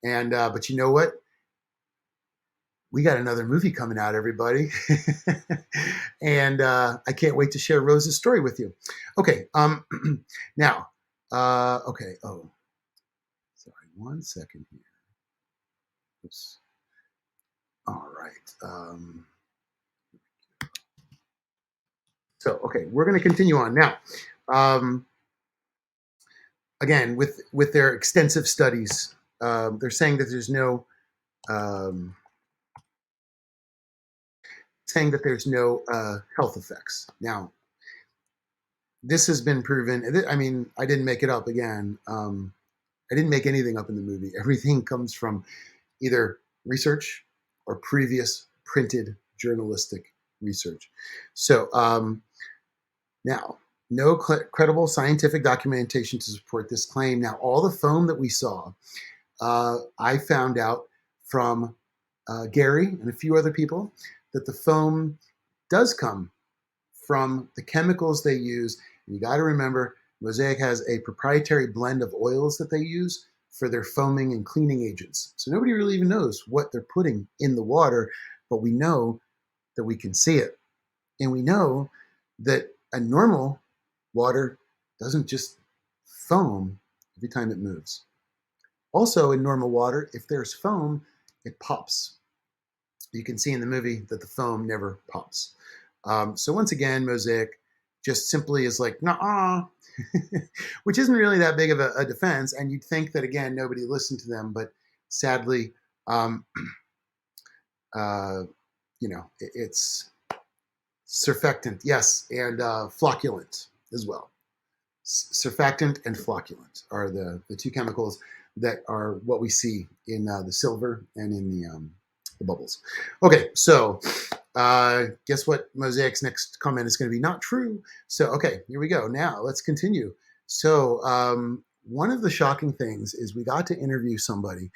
And but you know what? We got another movie coming out, everybody. And I can't wait to share Rose's story with you. Okay, now, okay, oh, sorry, 1 second here. Oops. All right. So, okay, we're going to continue on now. Again, with their extensive studies, they're saying that there's no health effects. Now, this has been proven. I mean, I didn't make it up again. I didn't make anything up in the movie. Everything comes from either research or previous printed journalistic research. So now, no credible scientific documentation to support this claim. Now, all the foam that we saw, I found out from Gary and a few other people that the foam does come from the chemicals they use. And you got to remember, Mosaic has a proprietary blend of oils that they use for their foaming and cleaning agents. So nobody really even knows what they're putting in the water, but we know that we can see it. And we know that a normal water doesn't just foam every time it moves. Also, in normal water, if there's foam, it pops. You can see in the movie that the foam never pops. So once again, Mosaic just simply is like, nah, which isn't really that big of a defense. And you'd think that, again, nobody listened to them. But sadly, it's surfactant, yes, and flocculant as well. Surfactant and flocculant are the two chemicals that are what we see in the silver and in the bubbles. Okay, so guess what? Mosaic's next comment is going to be not true. So, okay, here we go. Now let's continue. So one of the shocking things is we got to interview somebody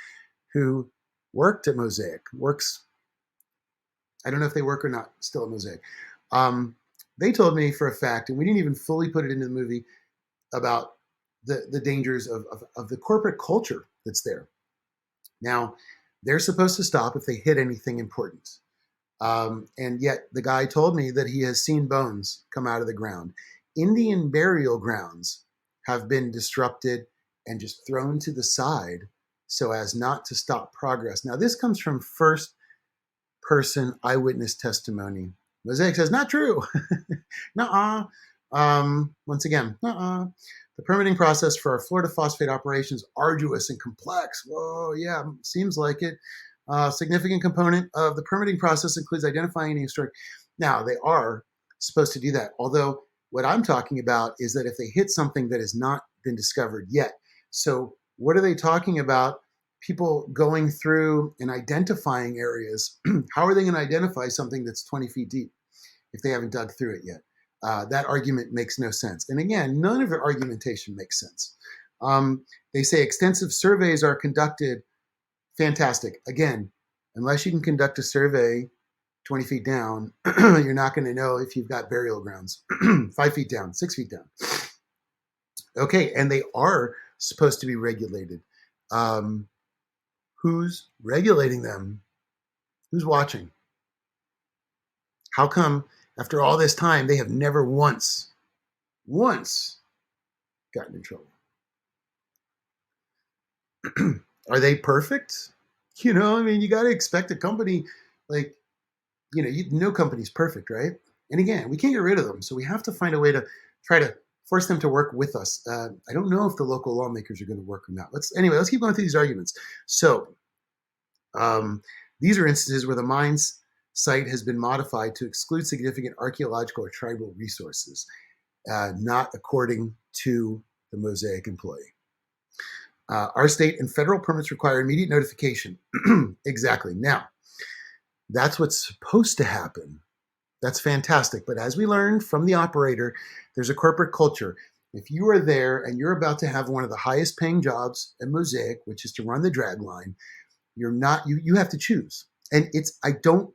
who worked at Mosaic, I don't know if they work or not still at Mosaic. They told me for a fact, and we didn't even fully put it into the movie, about the dangers of the corporate culture that's there. Now, they're supposed to stop if they hit anything important. And yet the guy told me that he has seen bones come out of the ground. Indian burial grounds have been disrupted and just thrown to the side so as not to stop progress. Now, this comes from first person eyewitness testimony. Mosaic says, not true. Nuh-uh. Once again, nuh-uh. The permitting process for our Florida phosphate operations arduous and complex. Whoa, yeah, seems like it. Significant component of the permitting process includes identifying any historic. Now, they are supposed to do that. Although what I'm talking about is that if they hit something that has not been discovered yet. So what are they talking about? People going through and identifying areas. How are they going to identify something that's 20 feet deep if they haven't dug through it yet? That argument makes no sense. And again, none of the argumentation makes sense. They say extensive surveys are conducted. Fantastic. Again, unless you can conduct a survey 20 feet down, you're not going to know if you've got burial grounds 5 feet down, 6 feet down. Okay, and they are supposed to be regulated. Who's regulating them? Who's watching? How come after all this time they have never once gotten in trouble? Are they perfect? You know, I mean, you got to expect a company like, no company's perfect, right? And again, we can't get rid of them. So we have to find a way to try to force them to work with us. I don't know if the local lawmakers are going to work or not. Let's keep going through these arguments. So these are instances where the mine's site has been modified to exclude significant archaeological or tribal resources, not according to the Mosaic employee. Our state and federal permits require immediate notification. Exactly. Now, that's what's supposed to happen. That's fantastic. But as we learned from the operator, there's a corporate culture. If you are there and you're about to have one of the highest paying jobs in Mosaic, which is to run the drag line, you have to choose. And I don't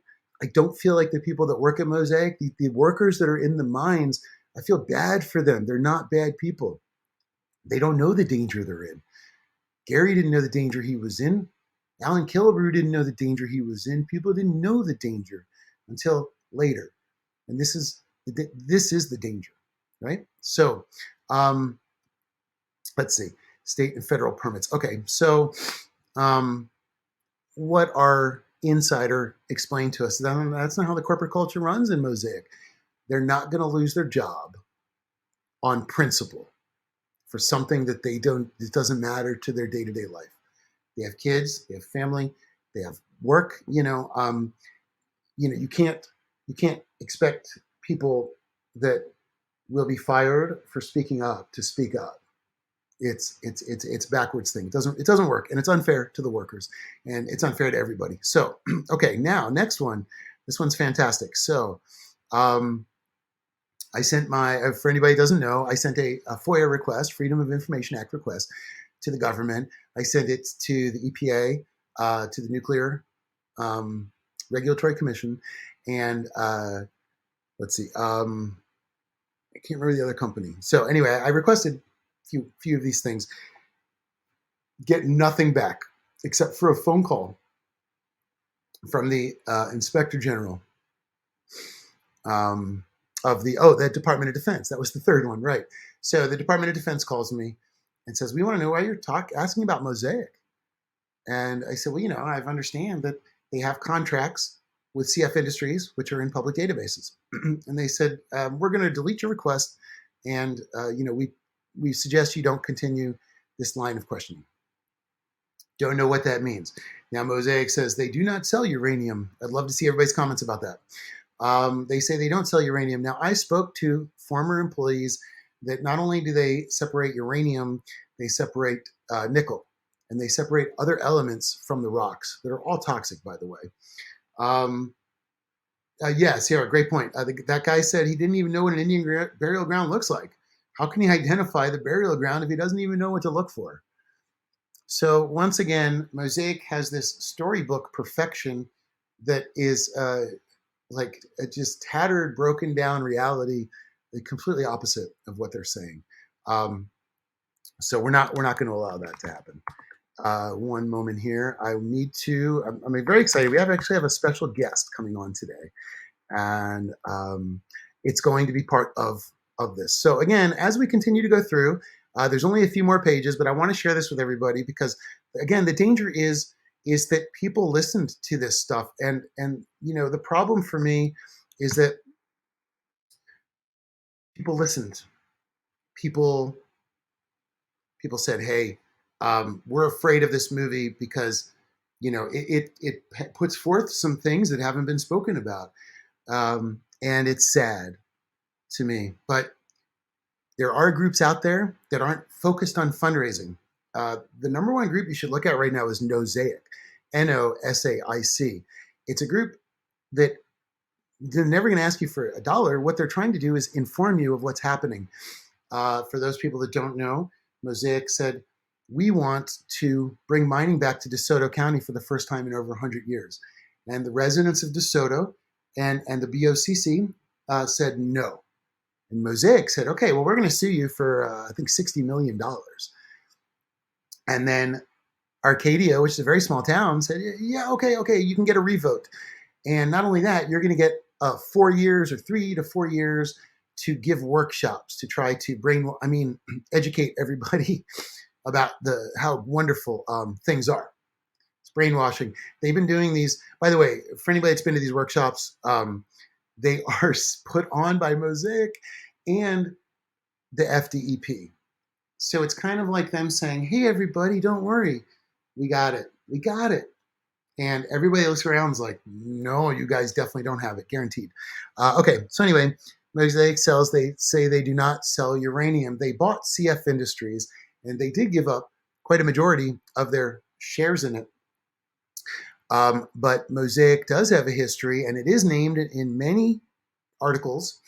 feel like the people that work at Mosaic, the workers that are in the mines, I feel bad for them. They're not bad people. They don't know the danger they're in. Gary didn't know the danger he was in. Alan Killebrew didn't know the danger he was in. People didn't know the danger until later. And this is the danger, right? So let's see, state and federal permits. Okay, so what our insider explained to us, that's not how the corporate culture runs in Mosaic. They're not going to lose their job on principle for something that it doesn't matter to their day-to-day life. They have kids, they have family, they have work. You can't expect people that will be fired for speaking up to speak up. It's backwards thing. It doesn't work, and it's unfair to the workers, and it's unfair to everybody. So, okay, now next one. This one's fantastic. So, I sent for anybody who doesn't know, I sent a FOIA request, Freedom of Information Act request, to the government. I sent it to the EPA, to the Nuclear Regulatory Commission, and let's see, I can't remember the other company. So anyway, I requested a few of these things, get nothing back except for a phone call from the Inspector General of the Department of Defense. That was the third one, right? So the Department of Defense calls me and says, "We want to know why you're asking about Mosaic." And I said, "Well, I understand that they have contracts with CF Industries, which are in public databases." And they said, "We're going to delete your request, and we suggest you don't continue this line of questioning." Don't know what that means. Now, Mosaic says they do not sell uranium. I'd love to see everybody's comments about that. They say they don't sell uranium. Now, I spoke to former employees that not only do they separate uranium, they separate nickel, and they separate other elements from the rocks that are all toxic, by the way. Yes, Sarah, great point. That guy said he didn't even know what an Indian burial ground looks like. How can he identify the burial ground if he doesn't even know what to look for? So once again, Mosaic has this storybook perfection that is like a just tattered, broken down reality, completely opposite of what they're saying. So we're not going to allow that to happen. One moment here. I'm very excited. We actually have a special guest coming on today, and it's going to be part of this. So again, as we continue to go through, there's only a few more pages, but I want to share this with everybody because, again, the danger is that people listened to this stuff, and the problem for me is that people listened. People people said, "Hey, we're afraid of this movie because it puts forth some things that haven't been spoken about, and it's sad to me." But there are groups out there that aren't focused on fundraising. The number one group you should look at right now is Mosaic, Nosaic. It's a group that they're never going to ask you for a dollar. What they're trying to do is inform you of what's happening. For those people that don't know, Mosaic said, we want to bring mining back to DeSoto County for the first time in over 100 years. And the residents of DeSoto and the BOCC said no. And Mosaic said, okay, well, we're going to sue you for, I think, $60 million. And then Arcadia, which is a very small town, said, yeah, okay, you can get a revote. And not only that, you're going to get 4 years or 3 to 4 years to give workshops to try to educate everybody about how wonderful things are. It's brainwashing. They've been doing these, by the way, for anybody that's been to these workshops, they are put on by Mosaic and the FDEP. So it's kind of like them saying, hey, everybody, don't worry. We got it. We got it. And everybody looks around and is like, no, you guys definitely don't have it, guaranteed. Okay, so anyway, Mosaic sells, they say they do not sell uranium. They bought CF Industries, and they did give up quite a majority of their shares in it. But Mosaic does have a history, and it is named in many articles.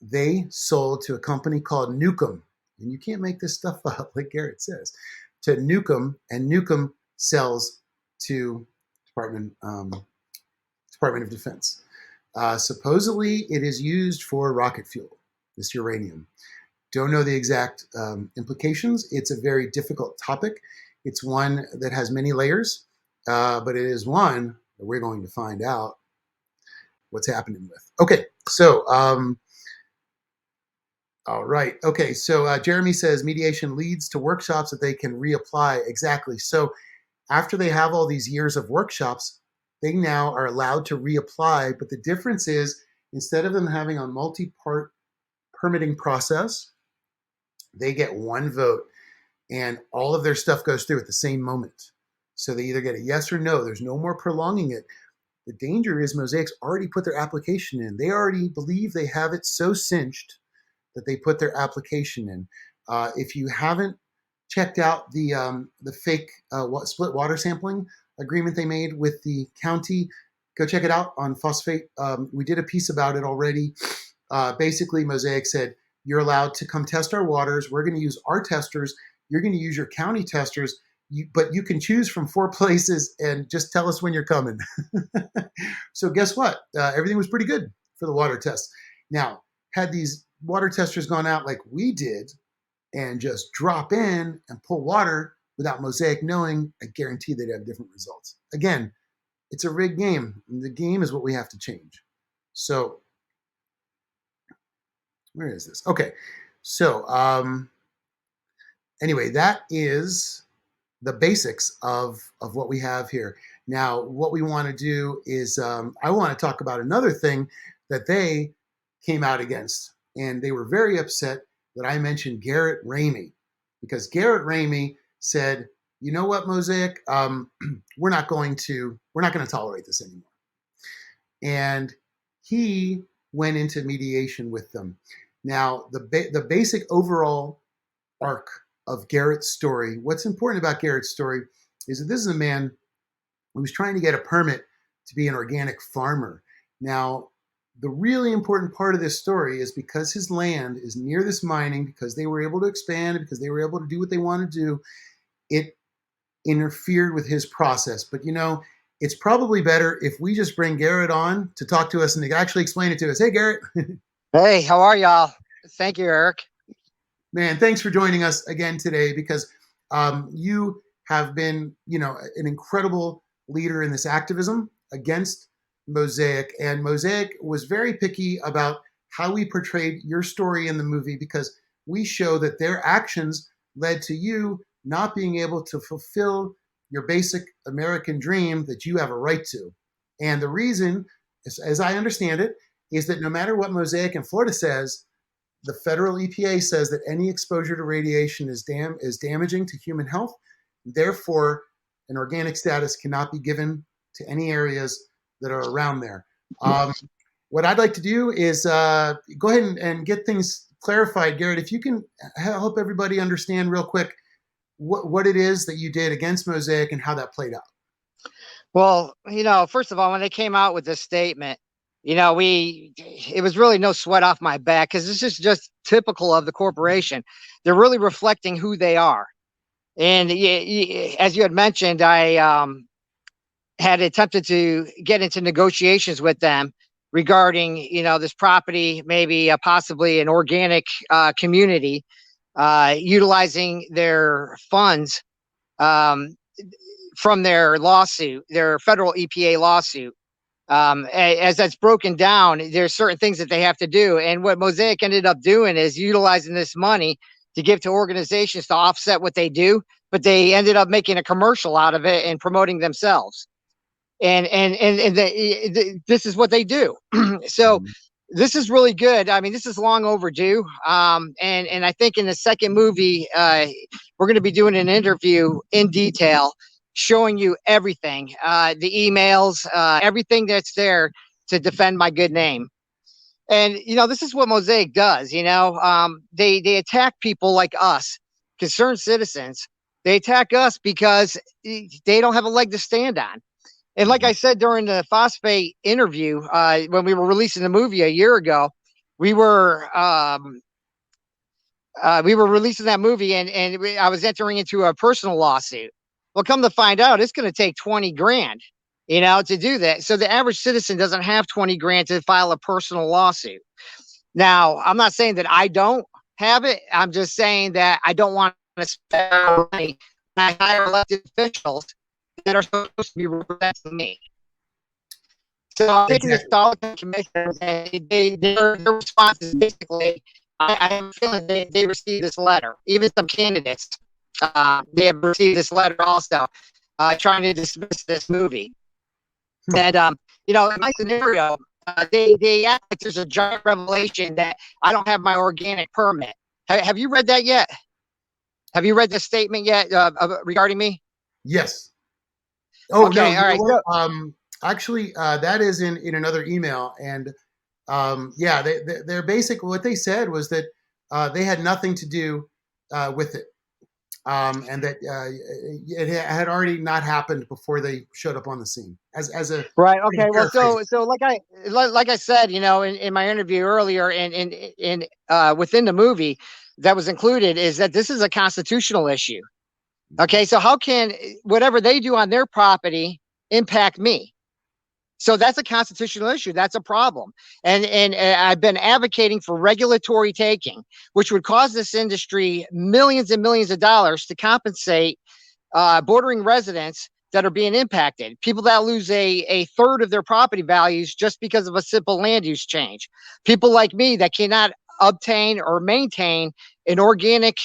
They sold to a company called Newcomb, and you can't make this stuff up, like Garrett says, to Newcomb, and Newcomb sells to Department of Defense. Supposedly, it is used for rocket fuel, this uranium. Don't know the exact implications. It's a very difficult topic. It's one that has many layers, but it is one that we're going to find out what's happening with. Okay, so all right. Okay, so Jeremy says mediation leads to workshops that they can reapply. Exactly. So after they have all these years of workshops, they now are allowed to reapply. But the difference is, instead of them having a multi-part permitting process, they get one vote and all of their stuff goes through at the same moment. So they either get a yes or no. There's no more prolonging it. The danger is Mosaic's already put their application in. They already believe they have it so cinched that they put their application in. If you haven't checked out the fake split water sampling agreement they made with the county, go check it out on phosphate. We did a piece about it already. Basically, Mosaic said, you're allowed to come test our waters. We're going to use our testers. You're going to use your county testers, but you can choose from 4 places and just tell us when you're coming. So guess what? Everything was pretty good for the water tests. Now, had these water testers gone out like we did and just drop in and pull water without Mosaic knowing, I guarantee they'd have different results. Again, it's a rigged game. And the game is what we have to change. So where is this? Okay. So anyway, that is the basics of what we have here. Now, what we want to do is I want to talk about another thing that they came out against. And they were very upset that I mentioned Garrett Ramey, because Garrett Ramey said, you know what, Mosaic, we're not going to tolerate this anymore. And he went into mediation with them. Now, the basic overall arc of Garrett's story, what's important about Garrett's story is that this is a man who was trying to get a permit to be an organic farmer. Now, the really important part of this story is because his land is near this mining, because they were able to expand, because they were able to do what they want to do, it interfered with his process. But it's probably better if we just bring Garrett on to talk to us and actually explain it to us. Hey, Garrett. Hey, how are y'all? Thank you, Eric. Man, thanks for joining us again today, because you have been, an incredible leader in this activism against Mosaic. And Mosaic was very picky about how we portrayed your story in the movie, because we show that their actions led to you not being able to fulfill your basic American dream that you have a right to. And the reason, as I understand it, is that no matter what Mosaic in Florida says, the federal EPA says that any exposure to radiation is damaging to human health. Therefore, an organic status cannot be given to any areas that are around there. What I'd like to do is go ahead and get things clarified. Garrett, if you can help everybody understand real quick what it is that you did against Mosaic and how that played out. Well, first of all, when they came out with this statement, it was really no sweat off my back because this is just typical of the corporation. They're really reflecting who they are. And as you had mentioned, I had attempted to get into negotiations with them regarding, this property, maybe possibly an organic community, utilizing their funds from their lawsuit, their federal EPA lawsuit. As that's broken down, there's certain things that they have to do. And what Mosaic ended up doing is utilizing this money to give to organizations to offset what they do, but they ended up making a commercial out of it and promoting themselves. And this is what they do. So this is really good. I mean, this is long overdue. And I think in the second movie, we're going to be doing an interview in detail, showing you everything, the emails, everything that's there to defend my good name. And this is what Mosaic does. They attack people like us, concerned citizens. They attack us because they don't have a leg to stand on. And like I said during the phosphate interview, when we were releasing the movie a year ago, we were releasing that movie, and I was entering into a personal lawsuit. Well, come to find out, it's going to take 20 grand, to do that. So the average citizen doesn't have 20 grand to file a personal lawsuit. Now, I'm not saying that I don't have it. I'm just saying that I don't want to spend money when I hire elected officials that are supposed to be representing me. So I'm taking this to the commissioners, and their response is basically, I have a feeling they received this letter. Even some candidates, they have received this letter also, trying to dismiss this movie. And, in my scenario, they act like there's a giant revelation that I don't have my organic permit. Have you read that yet? Have you read the statement yet regarding me? Yes. Oh, okay, no. All right. Actually, that is in another email. And yeah, they're basically what they said was that they had nothing to do with it. And that it had already not happened before they showed up on the scene as a right. Okay. Well, so like I said, in my interview earlier, and within the movie that was included, is that this is a constitutional issue. Okay, so how can whatever they do on their property impact me? So that's a constitutional issue. That's a problem. And I've been advocating for regulatory taking, which would cause this industry millions and millions of dollars to compensate bordering residents that are being impacted, people that lose a third of their property values just because of a simple land use change, people like me that cannot obtain or maintain an organic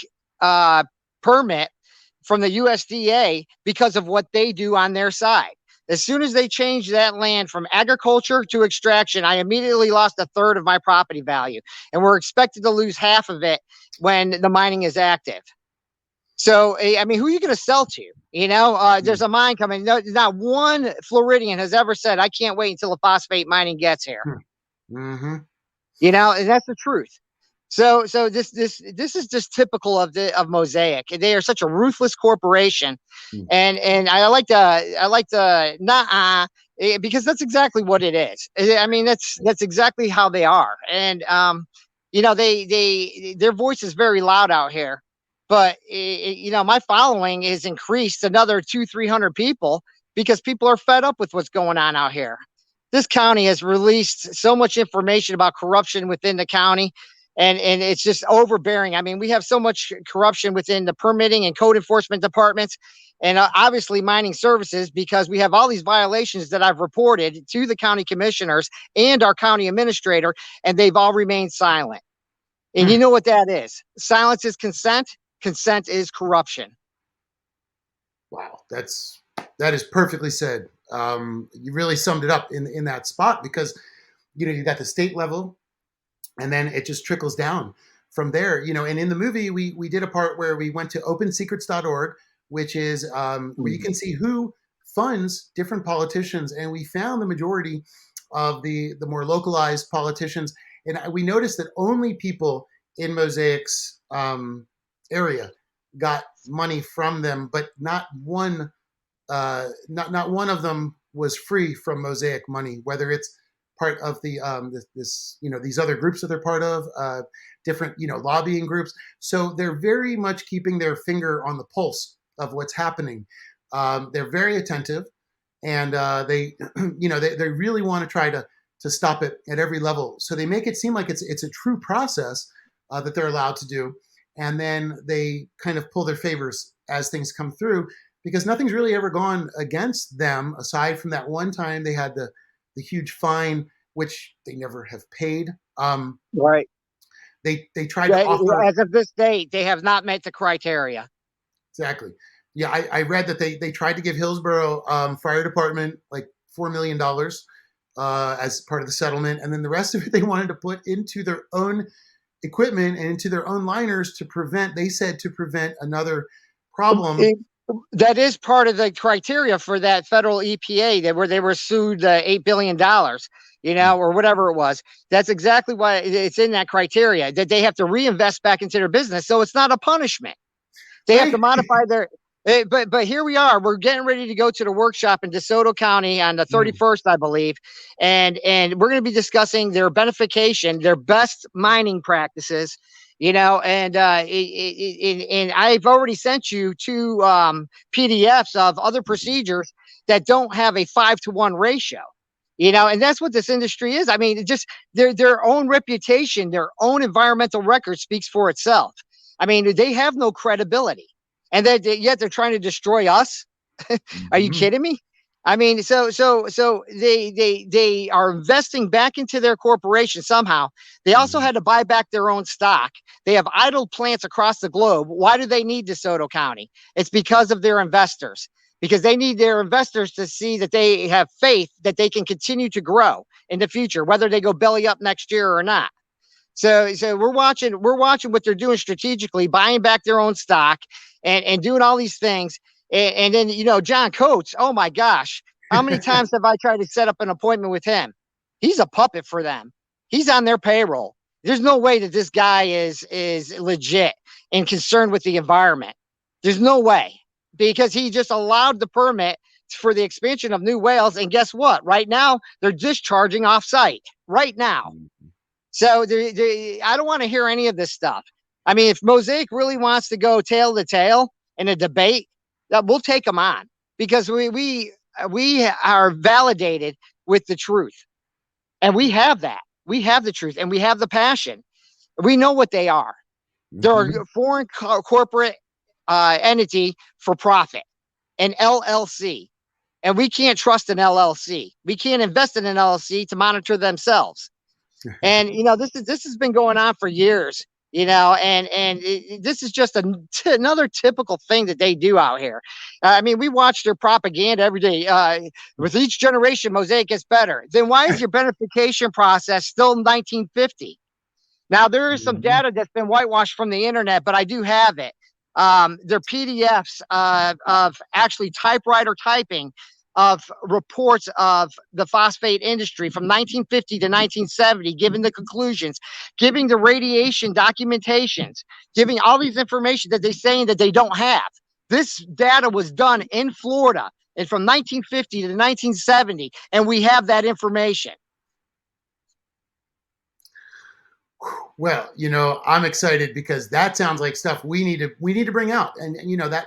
permit from the USDA because of what they do on their side. As soon as they changed that land from agriculture to extraction, I immediately lost a third of my property value, and we're expected to lose half of it when the mining is active. So, I mean, who are you going to sell to? There's a mine coming. No, not one Floridian has ever said, I can't wait until the phosphate mining gets here. Mm-hmm. And that's the truth. So this is just typical of Mosaic. They are such a ruthless corporation, and I like to not because that's exactly what it is. I mean, that's exactly how they are, and their voice is very loud out here. But my following is increased another 200-300 people because people are fed up with what's going on out here. This county has released so much information about corruption within the county. And it's just overbearing. I mean, we have so much corruption within the permitting and code enforcement departments, and obviously mining services, because we have all these violations that I've reported to the county commissioners and our county administrator, and they've all remained silent. And you know what that is? Silence is consent. Consent is corruption. Wow, that is perfectly said. You really summed it up in that spot, because you got the state level, and then it just trickles down from there. And in the movie, we did a part where we went to opensecrets.org, which is where you can see who funds different politicians, and we found the majority of the more localized politicians, and we noticed that only people in Mosaic's area got money from them, but not one of them was free from Mosaic money, whether it's part of these other groups that they're part of, different lobbying groups. So they're very much keeping their finger on the pulse of what's happening. They're very attentive, and they they really want to try to stop it at every level. So they make it seem like it's a true process that they're allowed to do, and then they kind of pull their favors as things come through, because nothing's really ever gone against them aside from that one time they had the huge fine, which they never have paid. Right. They tried to offer. As of this date, they have not met the criteria. Exactly. Yeah, I read that they tried to give Hillsborough Fire Department like $4 million as part of the settlement, and then the rest of it they wanted to put into their own equipment and into their own liners to prevent. They said to prevent another problem. That is part of the criteria for that federal EPA where they were sued $8 billion, or whatever it was. That's exactly why it's in that criteria, that they have to reinvest back into their business. So it's not a punishment. They have to modify their. But here we are. We're getting ready to go to the workshop in DeSoto County on the 31st, I believe, and we're going to be discussing their beneficiation, their best mining practices. And I've already sent you two PDFs of other procedures that don't have a 5-to-1 ratio. And that's what this industry is. I mean, just their own reputation, their own environmental record speaks for itself. I mean, they have no credibility, and yet they're trying to destroy us. Are you kidding me? I mean, so they are investing back into their corporation somehow. They also had to buy back their own stock. They have idle plants across the globe. Why do they need DeSoto County? It's because of their investors, because they need their investors to see that they have faith that they can continue to grow in the future, whether they go belly up next year or not. So we're watching what they're doing strategically, buying back their own stock and doing all these things. And then, John Coates, oh my gosh, how many times have I tried to set up an appointment with him? He's a puppet for them. He's on their payroll. There's no way that this guy is legit and concerned with the environment. There's no way, because he just allowed the permit for the expansion of new wells. And guess what? Right now, they're discharging off site right now. So I don't want to hear any of this stuff. I mean, if Mosaic really wants to go tail to tail in a debate, we'll take them on, because we are validated with the truth, and we have that. We have the truth, and we have the passion. We know what they are. They're a foreign corporate entity for profit, an LLC, and we can't trust an LLC. We can't invest in an LLC to monitor themselves. And this has been going on for years. This is just another typical thing that they do out here. I mean, we watch their propaganda every day. With each generation, Mosaic gets better. Then why is your beneficiation process still 1950? Now, there is some data that's been whitewashed from the internet, but I do have it. They're PDFs of actually typewriter typing of reports of the phosphate industry from 1950 to 1970, giving the conclusions, giving the radiation documentations, giving all these information that they're saying that they don't have. This data was done in Florida and from 1950 to 1970, and we have that information. Well, I'm excited, because that sounds like stuff we need to bring out, and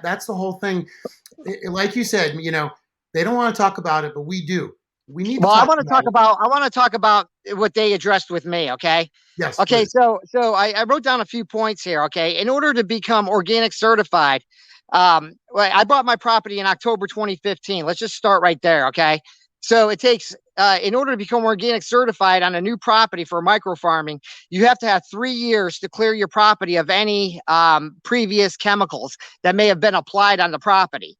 that's the whole thing. Like you said, they don't want to talk about it, but we do. We need. Well, I want to talk about what they addressed with me. Okay. Yes. Okay. Please. So I wrote down a few points here. Okay. In order to become organic certified, I bought my property in October 2015. Let's just start right there. Okay. So it takes, in order to become organic certified on a new property for micro farming, you have to have 3 years to clear your property of any previous chemicals that may have been applied on the property.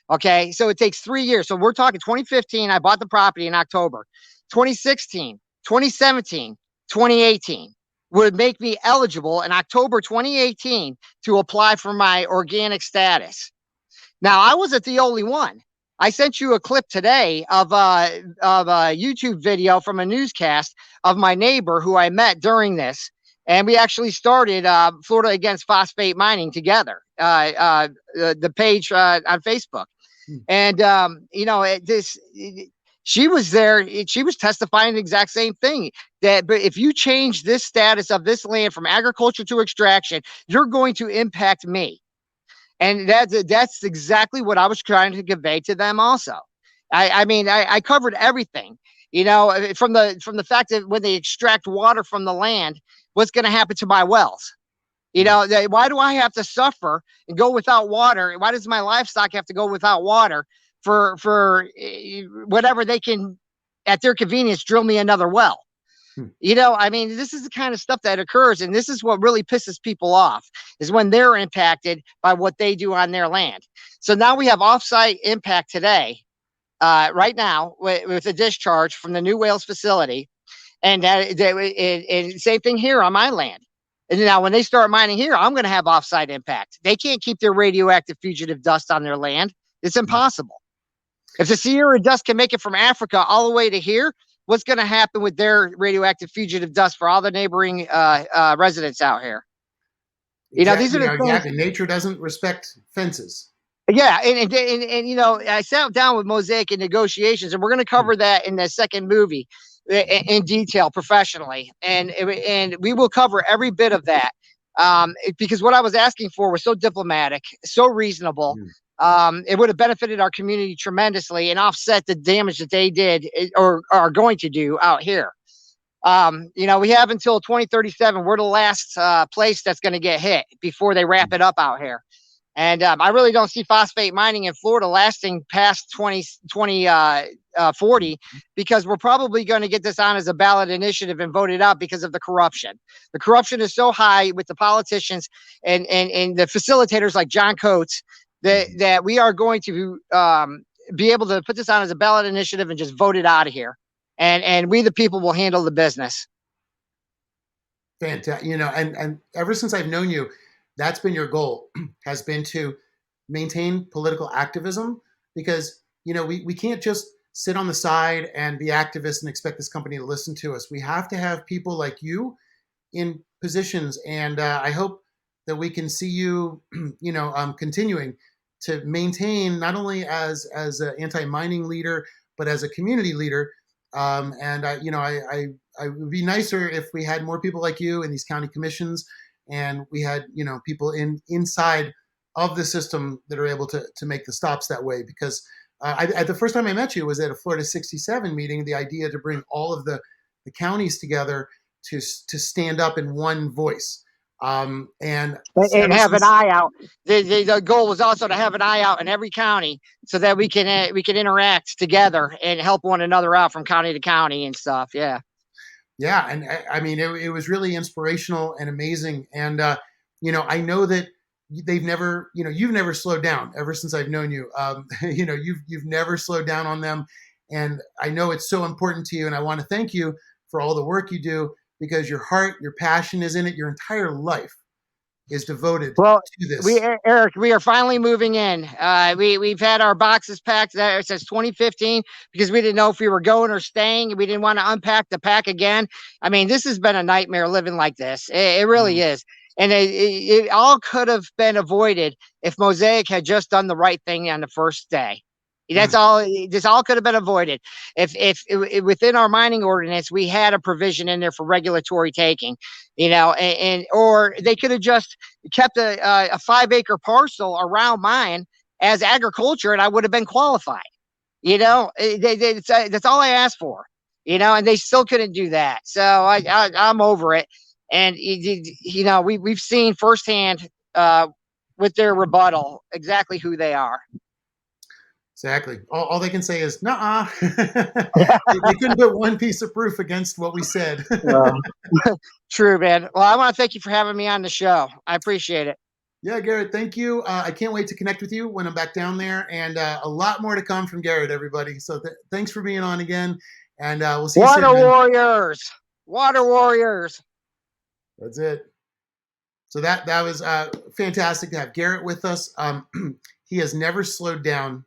Okay, so it takes 3 years. So we're talking 2015, I bought the property in October. 2016, 2017, 2018 would make me eligible in October 2018 to apply for my organic status. Now, I wasn't the only one. I sent you a clip today of a YouTube video from a newscast of my neighbor who I met during this. And we actually started Florida Against Phosphate Mining together, the page on Facebook. Hmm. And, she was there. She was testifying the exact same thing that, but if you change this status of this land from agriculture to extraction, you're going to impact me. And that's exactly what I was trying to convey to them also. I covered everything, from the fact that when they extract water from the land, what's going to happen to my wells? Why do I have to suffer and go without water? Why does my livestock have to go without water for whatever they can, at their convenience, drill me another well? Hmm. This is the kind of stuff that occurs, and this is what really pisses people off, is when they're impacted by what they do on their land. So now we have offsite impact today, right now, with a discharge from the New Wales facility, and same thing here on my land. And now when they start mining here, I'm going to have offsite impact. They can't keep their radioactive fugitive dust on their land. It's impossible. If the Sierra dust can make it from Africa all the way to here, what's going to happen with their radioactive fugitive dust for all the neighboring residents out here? These are the things. Exactly. Nature doesn't respect fences. Yeah, and I sat down with Mosaic in negotiations, and we're going to cover that in the second movie in detail professionally, and we will cover every bit of that, because what I was asking for was so diplomatic, so reasonable. It would have benefited our community tremendously and offset the damage that they did or are going to do out here. We have until 2037. We're the last place that's going to get hit before they wrap it up out here. And I really don't see phosphate mining in Florida lasting past 2040, because we're probably going to get this on as a ballot initiative and voted out because of the corruption. The corruption is so high with the politicians and the facilitators like John Coates that we are going to be able to put this on as a ballot initiative and just vote it out of here. And we, the people, will handle the business. Fantastic. And ever since I've known you, that's been your goal, has been to maintain political activism, because, we can't just sit on the side and be activists and expect this company to listen to us. We have to have people like you in positions. And I hope that we can see you, continuing to maintain, not only as an anti-mining leader, but as a community leader. I would be nicer if we had more people like you in these county commissions, and we had, people inside of the system that are able to make the stops that way. Because the first time I met you was at a Florida 67 meeting, the idea to bring all of the counties together to stand up in one voice. And have an eye out. The goal was also to have an eye out in every county, so that we can interact together and help one another out from county to county and stuff. Yeah. Yeah, and it was really inspirational and amazing. And I know that you've never slowed down ever since I've known you. You've never slowed down on them, and I know it's so important to you. And I want to thank you for all the work you do, because your heart, your passion is in it. Your entire life is devoted to this. Eric, we are finally moving in. We've had our boxes packed since 2015, because we didn't know if we were going or staying. We didn't want to unpack the pack again. This has been a nightmare living like this. It really is. And it all could have been avoided if Mosaic had just done the right thing on the first day. That's all. This all could have been avoided if within our mining ordinance we had a provision in there for regulatory taking, or they could have just kept a 5-acre parcel around mine as agriculture, and I would have been qualified. That's all I asked for. And they still couldn't do that. So I'm over it. And we've seen firsthand with their rebuttal exactly who they are. Exactly. All they can say is, "Nuh-uh." They couldn't put one piece of proof against what we said. True, man. Well, I want to thank you for having me on the show. I appreciate it. Yeah, Garrett, thank you. I can't wait to connect with you when I'm back down there, and a lot more to come from Garrett, everybody. So thanks for being on again. And we'll see you soon, Water man. warriors, water warriors. That's it. So that was fantastic to have Garrett with us. He has never slowed down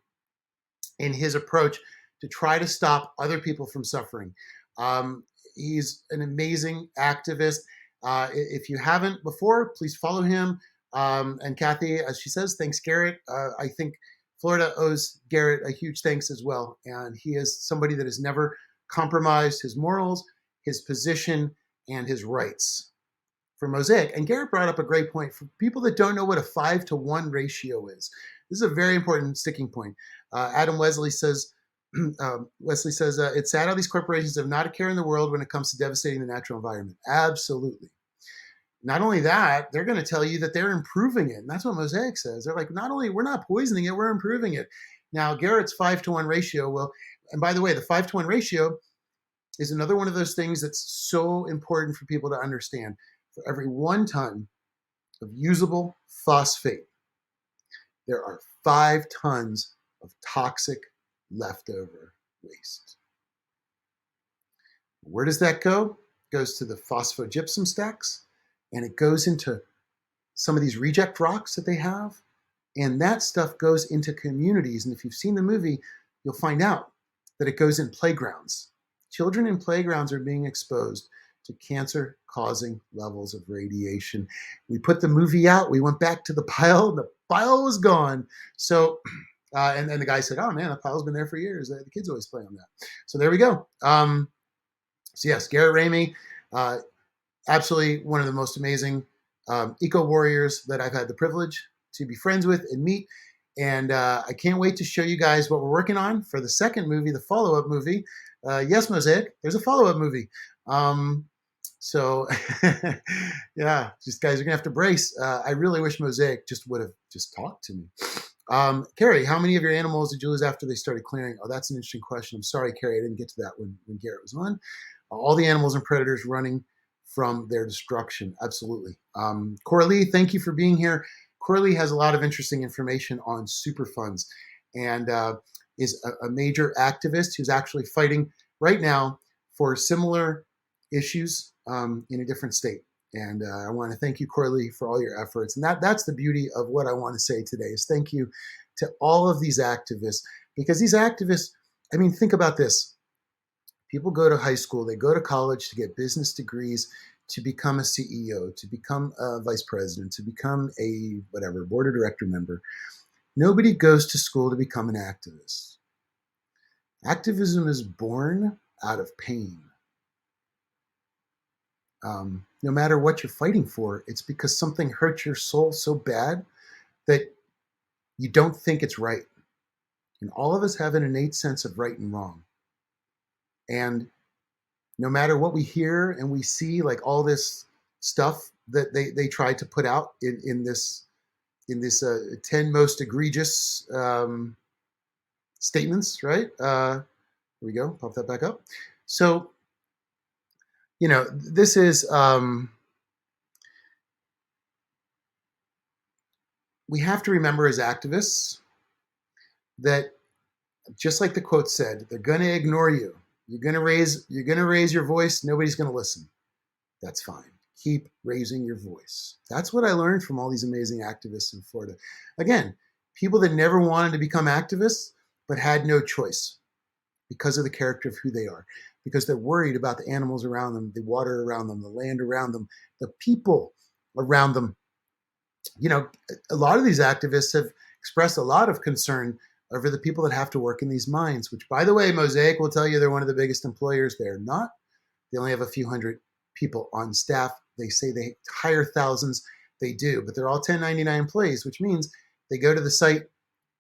in his approach to try to stop other people from suffering. Um, he's an amazing activist. If you haven't before, please follow him. And Kathy, as she says, thanks, Garrett. I think Florida owes Garrett a huge thanks as well. And he is somebody that has never compromised his morals, his position, and his rights for Mosaic. And Garrett brought up a great point for people that don't know what a 5-to-1 ratio is. This is a very important sticking point. Adam Wesley says, it's sad how these corporations have not a care in the world when it comes to devastating the natural environment. Absolutely. Not only that, they're going to tell you that they're improving it. And that's what Mosaic says. They're like, not only we're not poisoning it, we're improving it. Now, Garrett's 5-to-1 ratio will, and by the way, the 5-to-1 ratio is another one of those things that's so important for people to understand. For every 1 ton of usable phosphate, there are 5 tons of toxic leftover waste. Where does that go? It goes to the phosphogypsum stacks, and it goes into some of these reject rocks that they have. And that stuff goes into communities. And if you've seen the movie, you'll find out that it goes in playgrounds. Children in playgrounds are being exposed to cancer causing levels of radiation. We put the movie out, we went back to the pile, the pile was gone. So, and then the guy said, oh man, the pile's been there for years. The kids always play on that. So there we go. So yes, Garrett Ramey, absolutely one of the most amazing eco warriors that I've had the privilege to be friends with and meet. And I can't wait to show you guys what we're working on for the second movie, the follow-up movie. Yes, Mosaic, there's a follow-up movie. So yeah, just guys are gonna have to brace. I really wish Mosaic just would have just talked to me. Carrie, how many of your animals did you lose after they started clearing? Oh, that's an interesting question. I'm sorry, Carrie, I didn't get to that when Garrett was on. All the animals and predators running from their destruction. Absolutely. Coralie, thank you for being here. Coralie has a lot of interesting information on Superfunds and is a major activist who's actually fighting right now for similar issues in a different state. And I want to thank you, Coralie, for all your efforts. And that's the beauty of what I want to say today is thank you to all of these activists, because these activists, I mean, think about this. People go to high school, they go to college to get business degrees, to become a CEO, to become a vice president, to become a whatever, board of director member. Nobody goes to school to become an activist. Activism is born out of pain. No matter what you're fighting for, it's because something hurts your soul so bad that you don't think it's right. And all of us have an innate sense of right and wrong. And no matter what we hear and we see, like all this stuff that they tried to put out in this 10 most egregious statements, right? Here we go. Pop that back up. So, this is we have to remember as activists that just like the quote said, they're going to ignore you. You're going to raise your voice. Nobody's going to listen. That's fine. Keep raising your voice. That's what I learned from all these amazing activists in Florida. Again, people that never wanted to become activists, but had no choice because of the character of who they are, because they're worried about the animals around them, the water around them, the land around them, the people around them. A lot of these activists have expressed a lot of concern over the people that have to work in these mines, which, by the way, Mosaic will tell you they're one of the biggest employers. They're not. They only have a few hundred people on staff. They say they hire thousands. They do, but they're all 1099 employees, which means they go to the site,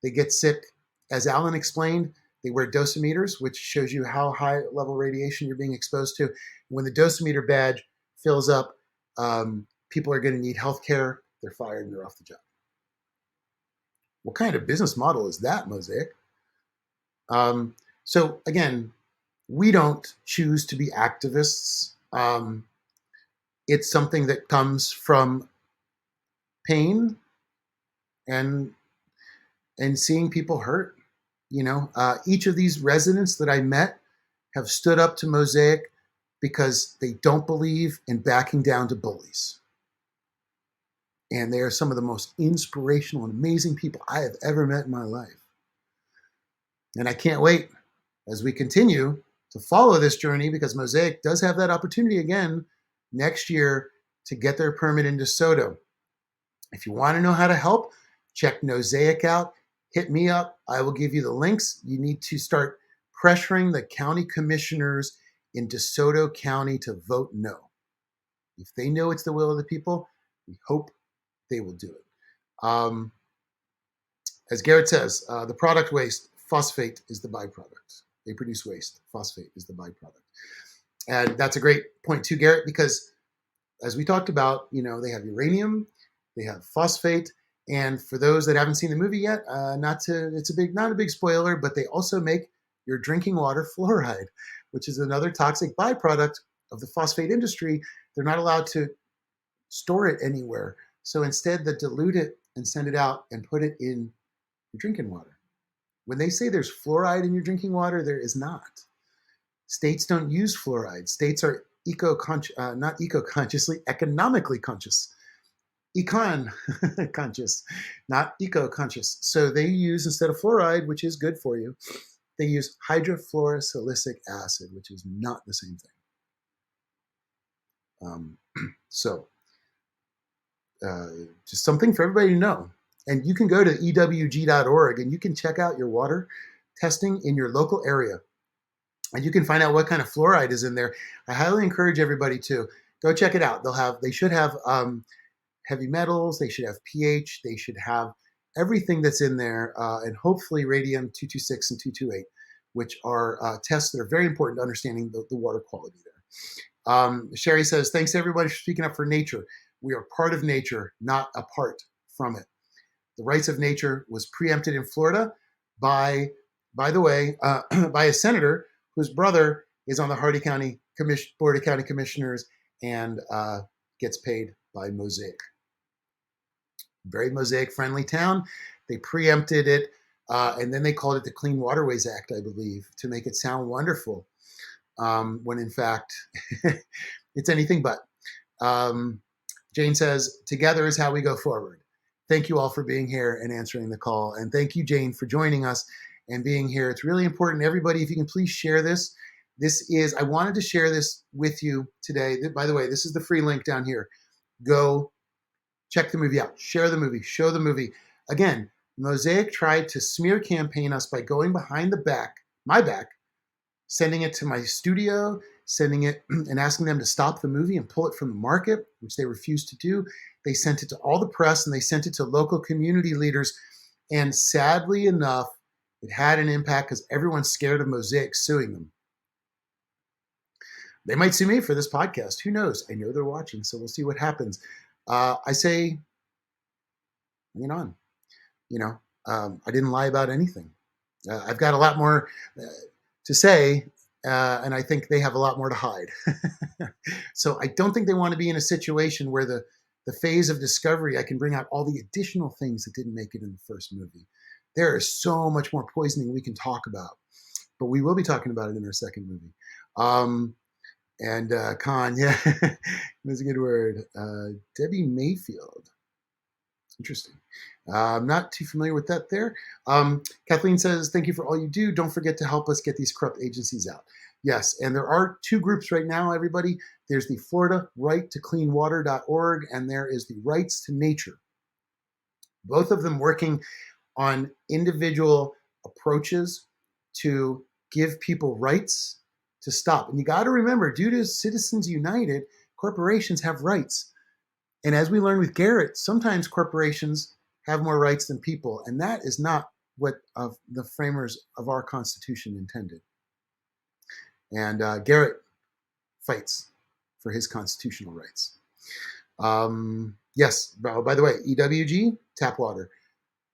they get sick. As Alan explained, they wear dosimeters, which shows you how high level radiation you're being exposed to. When the dosimeter badge fills up, people are going to need health care. They're fired and they're off the job. What kind of business model is that, Mosaic? So again, we don't choose to be activists. It's something that comes from pain and seeing people hurt. Each of these residents that I met have stood up to Mosaic because they don't believe in backing down to bullies. And they are some of the most inspirational and amazing people I have ever met in my life. And I can't wait as we continue to follow this journey, because Mosaic does have that opportunity again next year to get their permit in DeSoto. If you want to know how to help, check Mosaic out. Hit me up. I will give you the links. You need to start pressuring the county commissioners in DeSoto County to vote no. If they know it's the will of the people, we hope they will do it. As Garrett says, the product waste, phosphate is the byproduct. They produce waste. Phosphate is the byproduct. And that's a great point too, Garrett, because as we talked about, they have uranium, they have phosphate, and for those that haven't seen the movie yet, not a big spoiler, but they also make your drinking water fluoride, which is another toxic byproduct of the phosphate industry. They're not allowed to store it anywhere. So instead, they dilute it and send it out and put it in your drinking water. When they say there's fluoride in your drinking water, there is not. States don't use fluoride. States are not eco-consciously, economically conscious. Conscious, not eco-conscious. So they use, instead of fluoride, which is good for you, they use hydrofluorosilicic acid, which is not the same thing. So just something for everybody to know. And you can go to ewg.org and you can check out your water testing in your local area. And you can find out what kind of fluoride is in there. I highly encourage everybody to go check it out. They should have heavy metals, they should have pH, they should have everything that's in there, and hopefully radium-226 and 228, which are tests that are very important to understanding the water quality there. Sherry says, thanks everybody for speaking up for nature. We are part of nature, not apart from it. The rights of nature was preempted in Florida by the way, by a senator whose brother is on the Hardy County Board of County Commissioners and gets paid by Mosaic. Very Mosaic-friendly town. They preempted it, and then they called it the Clean Waterways Act, I believe, to make it sound wonderful, when in fact it's anything but. Jane says, together is how we go forward. Thank you all for being here and answering the call. And thank you, Jane, for joining us and being here. It's really important. Everybody, if you can please share this. I wanted to share this with you today. By the way, this is the free link down here. Go check the movie out. Share the movie. Show the movie. Again, Mosaic tried to smear campaign us by going behind my back, sending it to my studio, sending it and asking them to stop the movie and pull it from the market, which they refused to do. They sent it to all the press and they sent it to local community leaders. And sadly enough, it had an impact because everyone's scared of Mosaic suing them. They might sue me for this podcast. Who knows? I know they're watching, so we'll see what happens. I say, bring it on. I didn't lie about anything. I've got a lot more to say, and I think they have a lot more to hide. So I don't think they want to be in a situation where the phase of discovery, I can bring out all the additional things that didn't make it in the first movie. There is so much more poisoning we can talk about, but we will be talking about it in our second movie. And Khan, yeah, that's a good word. Debbie Mayfield. Interesting. I'm not too familiar with that there. Kathleen says, thank you for all you do. Don't forget to help us get these corrupt agencies out. Yes, and there are two groups right now, everybody. There's the Florida Right to Clean Water.org, and there is the Rights to Nature. Both of them working on individual approaches to give people rights to stop. And you got to remember, due to Citizens United, corporations have rights. And as we learned with Garrett, sometimes corporations have more rights than people. And that is not what the framers of our Constitution intended. And Garrett fights for his constitutional rights. Yes, by the way, EWG, tap water.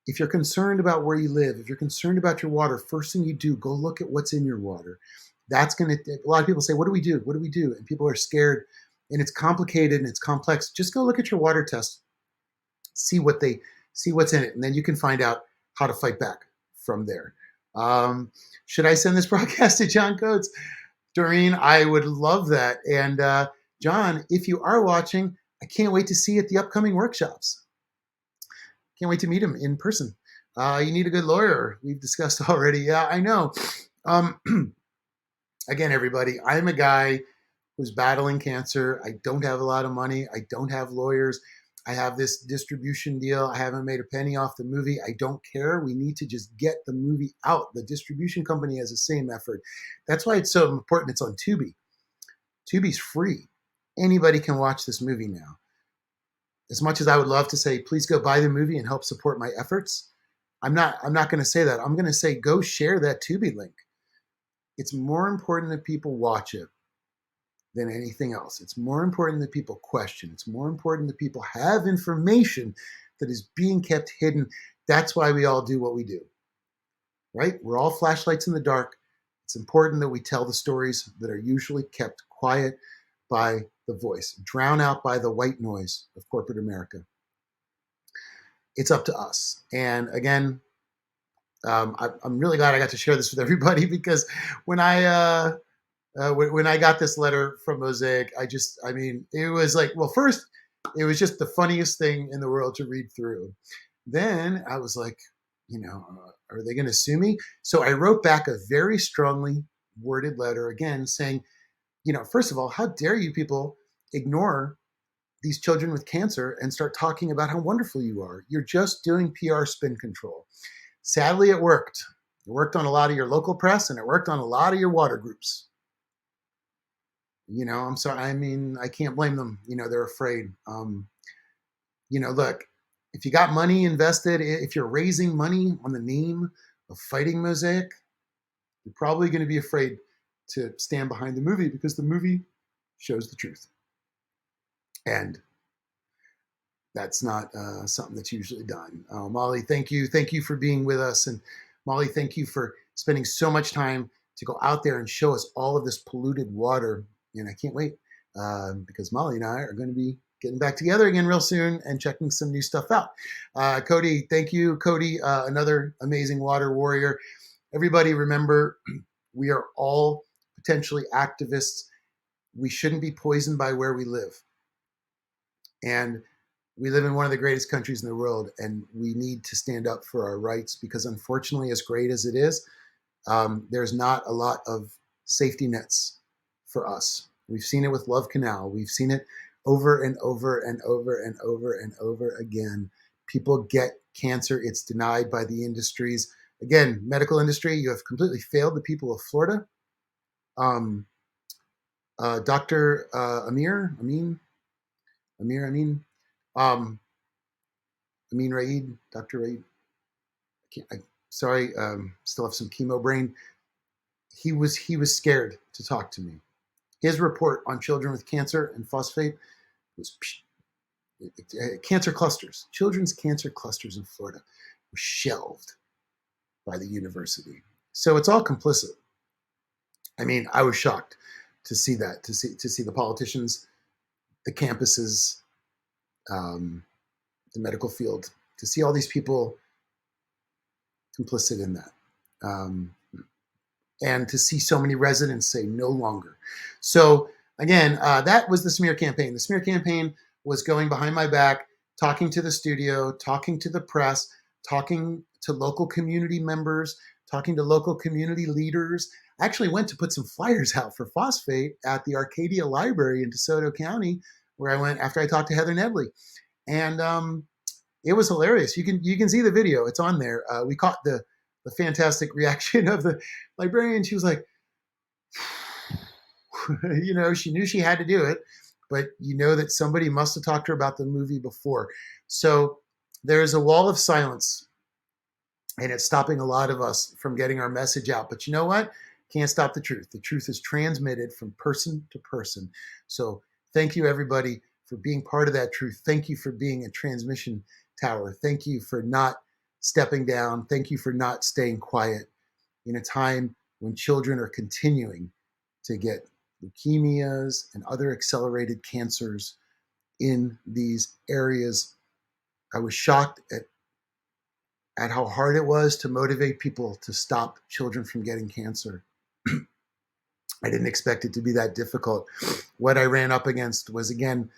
If you're concerned about where you live, if you're concerned about your water, first thing you do, go look at what's in your water. That's going to, a lot of people say, what do we do? What do we do? And people are scared, and it's complicated and it's complex. Just go look at your water test, see what's in it, and then you can find out how to fight back from there. Should I send this broadcast to John Coates? Doreen, I would love that. And John, if you are watching, I can't wait to see you at the upcoming workshops. Can't wait to meet him in person. You need a good lawyer. We've discussed already. Yeah, I know. Um, again, everybody, I'm a guy who's battling cancer. I don't have a lot of money. I don't have lawyers. I have this distribution deal. I haven't made a penny off the movie. I don't care. We need to just get the movie out. The distribution company has the same effort. That's why it's so important. It's on Tubi. Tubi's free. Anybody can watch this movie now. As much as I would love to say, please go buy the movie and help support my efforts, I'm not going to say that. I'm going to say go share that Tubi link. It's more important that people watch it than anything else. It's more important that people question. It's more important that people have information that is being kept hidden. That's why we all do what we do, right? We're all flashlights in the dark. It's important that we tell the stories that are usually kept quiet by the voice, drowned out by the white noise of corporate America. It's up to us. And again, I'm really glad I got to share this with everybody because when when I got this letter from Mosaic, I mean, it was like, well, first, it was just the funniest thing in the world to read through. Then I was like, are they going to sue me? So I wrote back a very strongly worded letter again saying, first of all, how dare you people ignore these children with cancer and start talking about how wonderful you are? You're just doing PR spin control. Sadly, it worked. It worked on a lot of your local press and it worked on a lot of your water groups. I'm sorry. I mean, I can't blame them. They're afraid. Look, if you got money invested, if you're raising money on the name of fighting Mosaic, you're probably going to be afraid to stand behind the movie because the movie shows the truth. And that's not something that's usually done. Molly, thank you. Thank you for being with us. And Molly, thank you for spending so much time to go out there and show us all of this polluted water. And I can't wait because Molly and I are going to be getting back together again real soon and checking some new stuff out. Cody, thank you. Cody, another amazing water warrior. Everybody remember, we are all potentially activists. We shouldn't be poisoned by where we live. And we live in one of the greatest countries in the world, and we need to stand up for our rights because, unfortunately, as great as it is, there's not a lot of safety nets for us. We've seen it with Love Canal. We've seen it over and over and over and over and over again. People get cancer. It's denied by the industries. Again, medical industry, you have completely failed the people of Florida. Dr. Amin Raid, Dr. Raid. Sorry, still have some chemo brain. He was scared to talk to me. His report on children with cancer and phosphate was cancer clusters. Children's cancer clusters in Florida were shelved by the university. So it's all complicit. I mean, I was shocked to see that, to see the politicians, the campuses, the medical field, to see all these people complicit in that. And to see so many residents say no longer. So again, that was the smear campaign. The smear campaign was going behind my back, talking to the studio, talking to the press, talking to local community members, talking to local community leaders. I actually went to put some flyers out for phosphate at the Arcadia Library in DeSoto County, where I went after I talked to Heather Nedley. And it was hilarious. You can see the video. It's on there. We caught the fantastic reaction of the librarian. She was like, she knew she had to do it, but that somebody must have talked to her about the movie before. So there is a wall of silence, and it's stopping a lot of us from getting our message out. But you know what? Can't stop the truth. The truth is transmitted from person to person. So thank you, everybody, for being part of that truth. Thank you for being a transmission tower. Thank you for not stepping down. Thank you for not staying quiet in a time when children are continuing to get leukemias and other accelerated cancers in these areas. I was shocked at how hard it was to motivate people to stop children from getting cancer. I didn't expect it to be that difficult. What I ran up against was, again,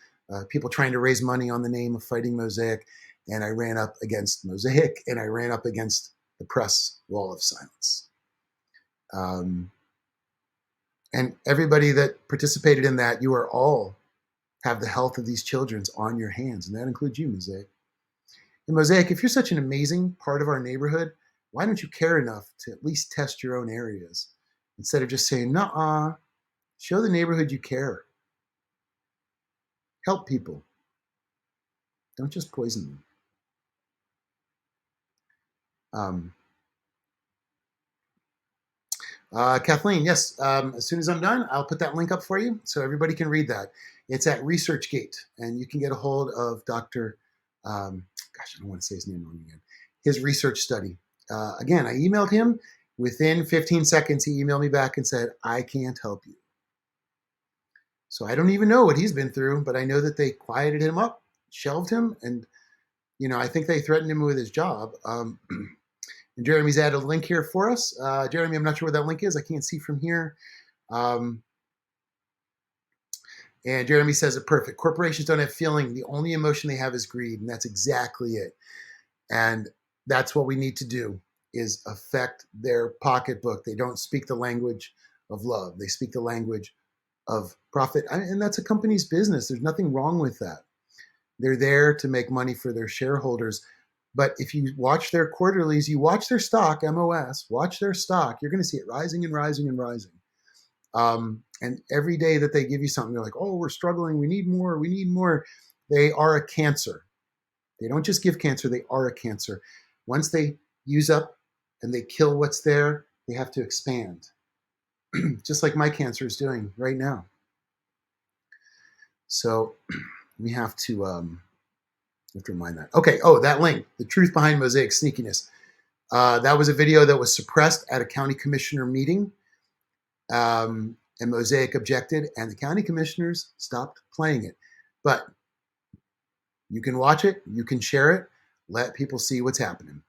people trying to raise money on the name of fighting Mosaic. And I ran up against Mosaic, and I ran up against the press wall of silence. Um, and everybody that participated in that, you are all have the health of these children on your hands, and that includes you, Mosaic. And Mosaic, if you're such an amazing part of our neighborhood, why don't you care enough to at least test your own areas instead of just saying, "Nuh-uh"? Show the neighborhood you care. Help people. Don't just poison them. Um, Kathleen, yes. As soon as I'm done, I'll put that link up for you so everybody can read that. It's at ResearchGate, and you can get a hold of Dr. Gosh, I don't want to say his name wrong again. His research study. Again, I emailed him. Within 15 seconds, he emailed me back and said, "I can't help you." So I don't even know what he's been through, but I know that they quieted him up, shelved him, and I think they threatened him with his job. And Jeremy's added a link here for us. Jeremy, I'm not sure what that link is. I can't see from here. Um, and Jeremy says it perfect. Corporations don't have feeling. The only emotion they have is greed, and that's exactly it. And that's what we need to do is affect their pocketbook. They don't speak the language of love. They speak the language of profit. And that's a company's business. There's nothing wrong with that. They're there to make money for their shareholders. But if you watch their quarterlies, you watch their stock, MOS, watch their stock, you're going to see it rising and rising and rising. And every day that they give you something, they're like, "Oh, we're struggling. We need more. We need more." They are a cancer. They don't just give cancer, they are a cancer. Once they use up and they kill what's there, they have to expand, just like my cancer is doing right now. So we have to remind that. Okay. Oh, that link, the truth behind Mosaic sneakiness. That was a video that was suppressed at a county commissioner meeting. And Mosaic objected, and the county commissioners stopped playing it. But you can watch it, you can share it, let people see what's happening.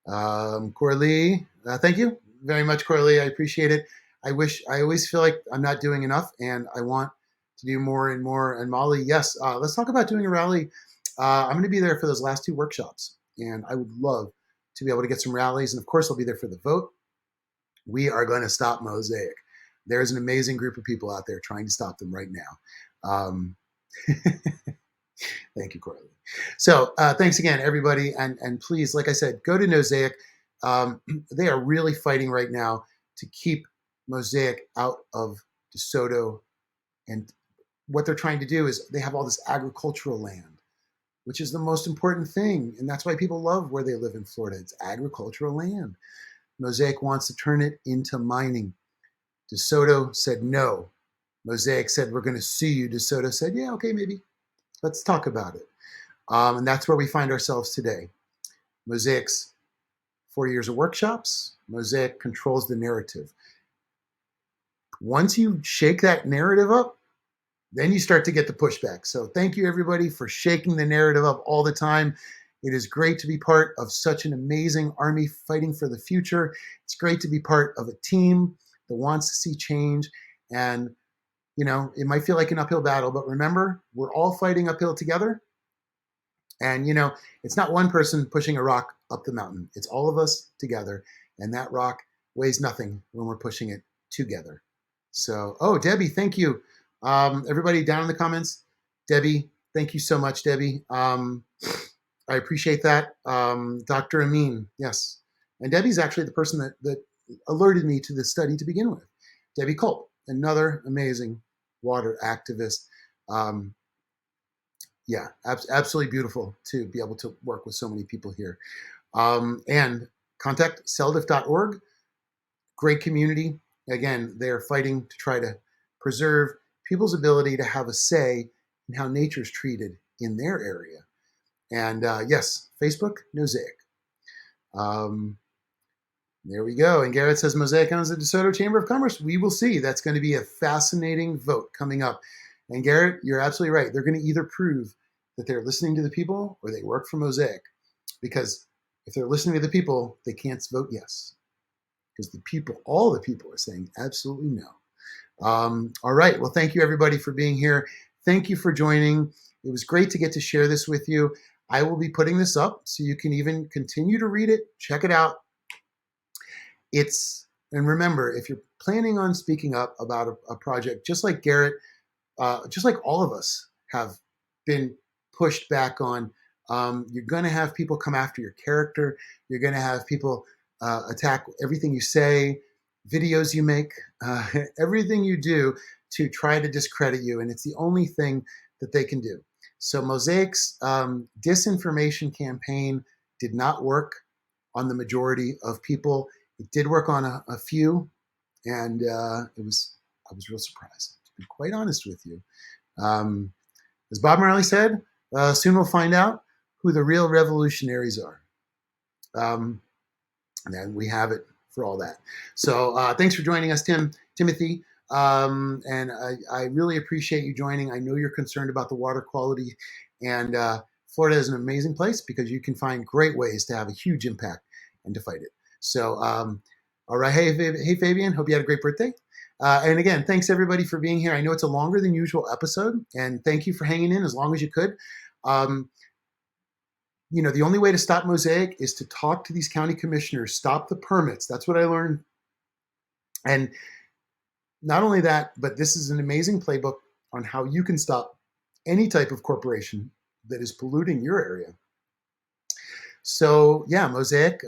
Corley, thank you very much, Corley. I appreciate it. I always feel like I'm not doing enough, and I want to do more and more. And Molly, yes, let's talk about doing a rally. I'm going to be there for those last two workshops, and I would love to be able to get some rallies. And of course, I'll be there for the vote. We are going to stop Mosaic. There's an amazing group of people out there trying to stop them right now. Thank you, Corley. So thanks again, everybody. And please, like I said, go to Mosaic. They are really fighting right now to keep Mosaic out of DeSoto. And what they're trying to do is they have all this agricultural land, which is the most important thing. And that's why people love where they live in Florida. It's agricultural land. Mosaic wants to turn it into mining. DeSoto said no. Mosaic said, "We're going to sue you." DeSoto said, "Yeah, okay, maybe. Let's talk about it." And that's where we find ourselves today. Mosaic's 4 years of workshops. Mosaic controls the narrative. Once you shake that narrative up, then you start to get the pushback. So thank you, everybody, for shaking the narrative up all the time. It is great to be part of such an amazing army fighting for the future. It's great to be part of a team that wants to see change. And, it might feel like an uphill battle, but remember, we're all fighting uphill together. And, it's not one person pushing a rock up the mountain. It's all of us together. And that rock weighs nothing when we're pushing it together. So, Debbie, thank you. Everybody down in the comments, Debbie, thank you so much, Debbie. I appreciate that. Dr. Amin, yes. And Debbie's actually the person that alerted me to this study to begin with. Debbie Culp, another amazing water activist. Yeah, absolutely beautiful to be able to work with so many people here. And contact seldif.org. Great community. Again, they're fighting to try to preserve people's ability to have a say in how nature is treated in their area. And yes, Facebook, Mosaic. There we go. And Garrett says Mosaic owns the DeSoto Chamber of Commerce. We will see. That's going to be a fascinating vote coming up. And Garrett, you're absolutely right. They're going to either prove that they're listening to the people or they work for Mosaic. Because if they're listening to the people, they can't vote yes. Because the people, all the people are saying absolutely no. All right. Well, thank you everybody for being here. Thank you for joining. It was great to get to share this with you. I will be putting this up so you can even continue to read it, check it out. And remember, if you're planning on speaking up about a project, just like Garrett, just like all of us have been pushed back on, you're going to have people come after your character. You're going to have people attack everything you say, videos you make, everything you do to try to discredit you. And it's the only thing that they can do. So Mosaic's disinformation campaign did not work on the majority of people. It did work on a few, and I was real surprised, to be quite honest with you. As Bob Marley said, soon we'll find out who the real revolutionaries are. And then we have it for all that. So thanks for joining us, Timothy. And I really appreciate you joining. I know you're concerned about the water quality, and Florida is an amazing place because you can find great ways to have a huge impact and to fight it. So, all right. Hey, Fabian, hope you had a great birthday. And again, thanks everybody for being here. I know it's a longer than usual episode, and thank you for hanging in as long as you could. The only way to stop Mosaic is to talk to these county commissioners, stop the permits. That's what I learned. And not only that, but this is an amazing playbook on how you can stop any type of corporation that is polluting your area. So yeah, Mosaic,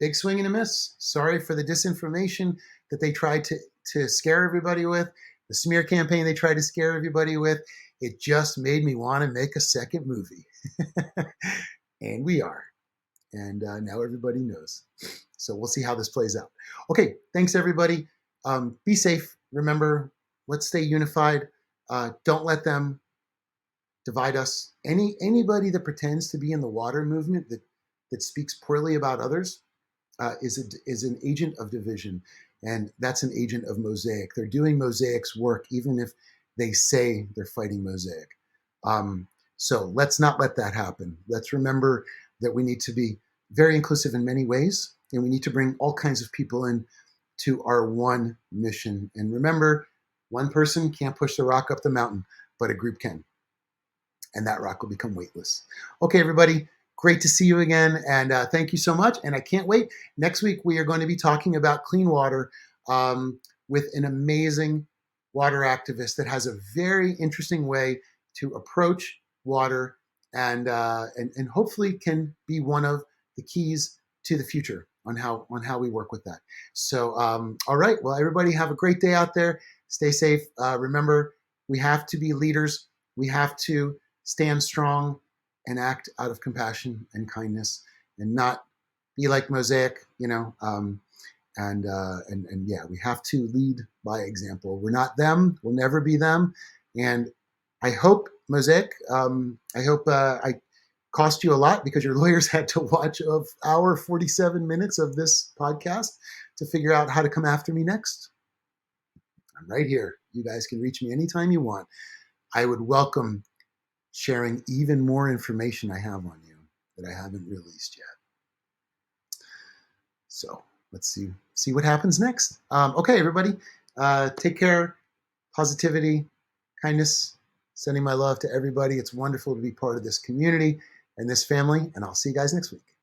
big swing and a miss. Sorry for the disinformation that they tried to scare everybody with, the smear campaign they tried to scare everybody with. It just made me want to make a second movie. And we are. And now everybody knows. So we'll see how this plays out. Okay, thanks everybody. Be safe. Remember, let's stay unified. Don't let them divide us. Anybody that pretends to be in the water movement that speaks poorly about others is an agent of division, and that's an agent of Mosaic. They're doing Mosaic's work, even if they say they're fighting Mosaic. So let's not let that happen. Let's remember that we need to be very inclusive in many ways, and we need to bring all kinds of people in to our one mission. And remember, one person can't push the rock up the mountain, but a group can. And that rock will become weightless. Okay, everybody, great to see you again. And thank you so much. And I can't wait. Next week, we are going to be talking about clean water with an amazing water activist that has a very interesting way to approach water and hopefully can be one of the keys to the future on how we work with that. So, all right. Well, everybody have a great day out there. Stay safe. Remember, we have to be leaders. We have to stand strong and act out of compassion and kindness, and not be like Mosaic, and yeah, we have to lead by example. We're not them. We'll never be them. And I hope Mosaic, I hope I cost you a lot because your lawyers had to watch an hour 47 minutes of this podcast to figure out how to come after me next. I'm right here. You guys can reach me anytime you want. I would welcome sharing even more information I have on you that I haven't released yet. So let's see what happens next. Okay, everybody, take care. Positivity, kindness, sending my love to everybody. It's wonderful to be part of this community and this family, and I'll see you guys next week.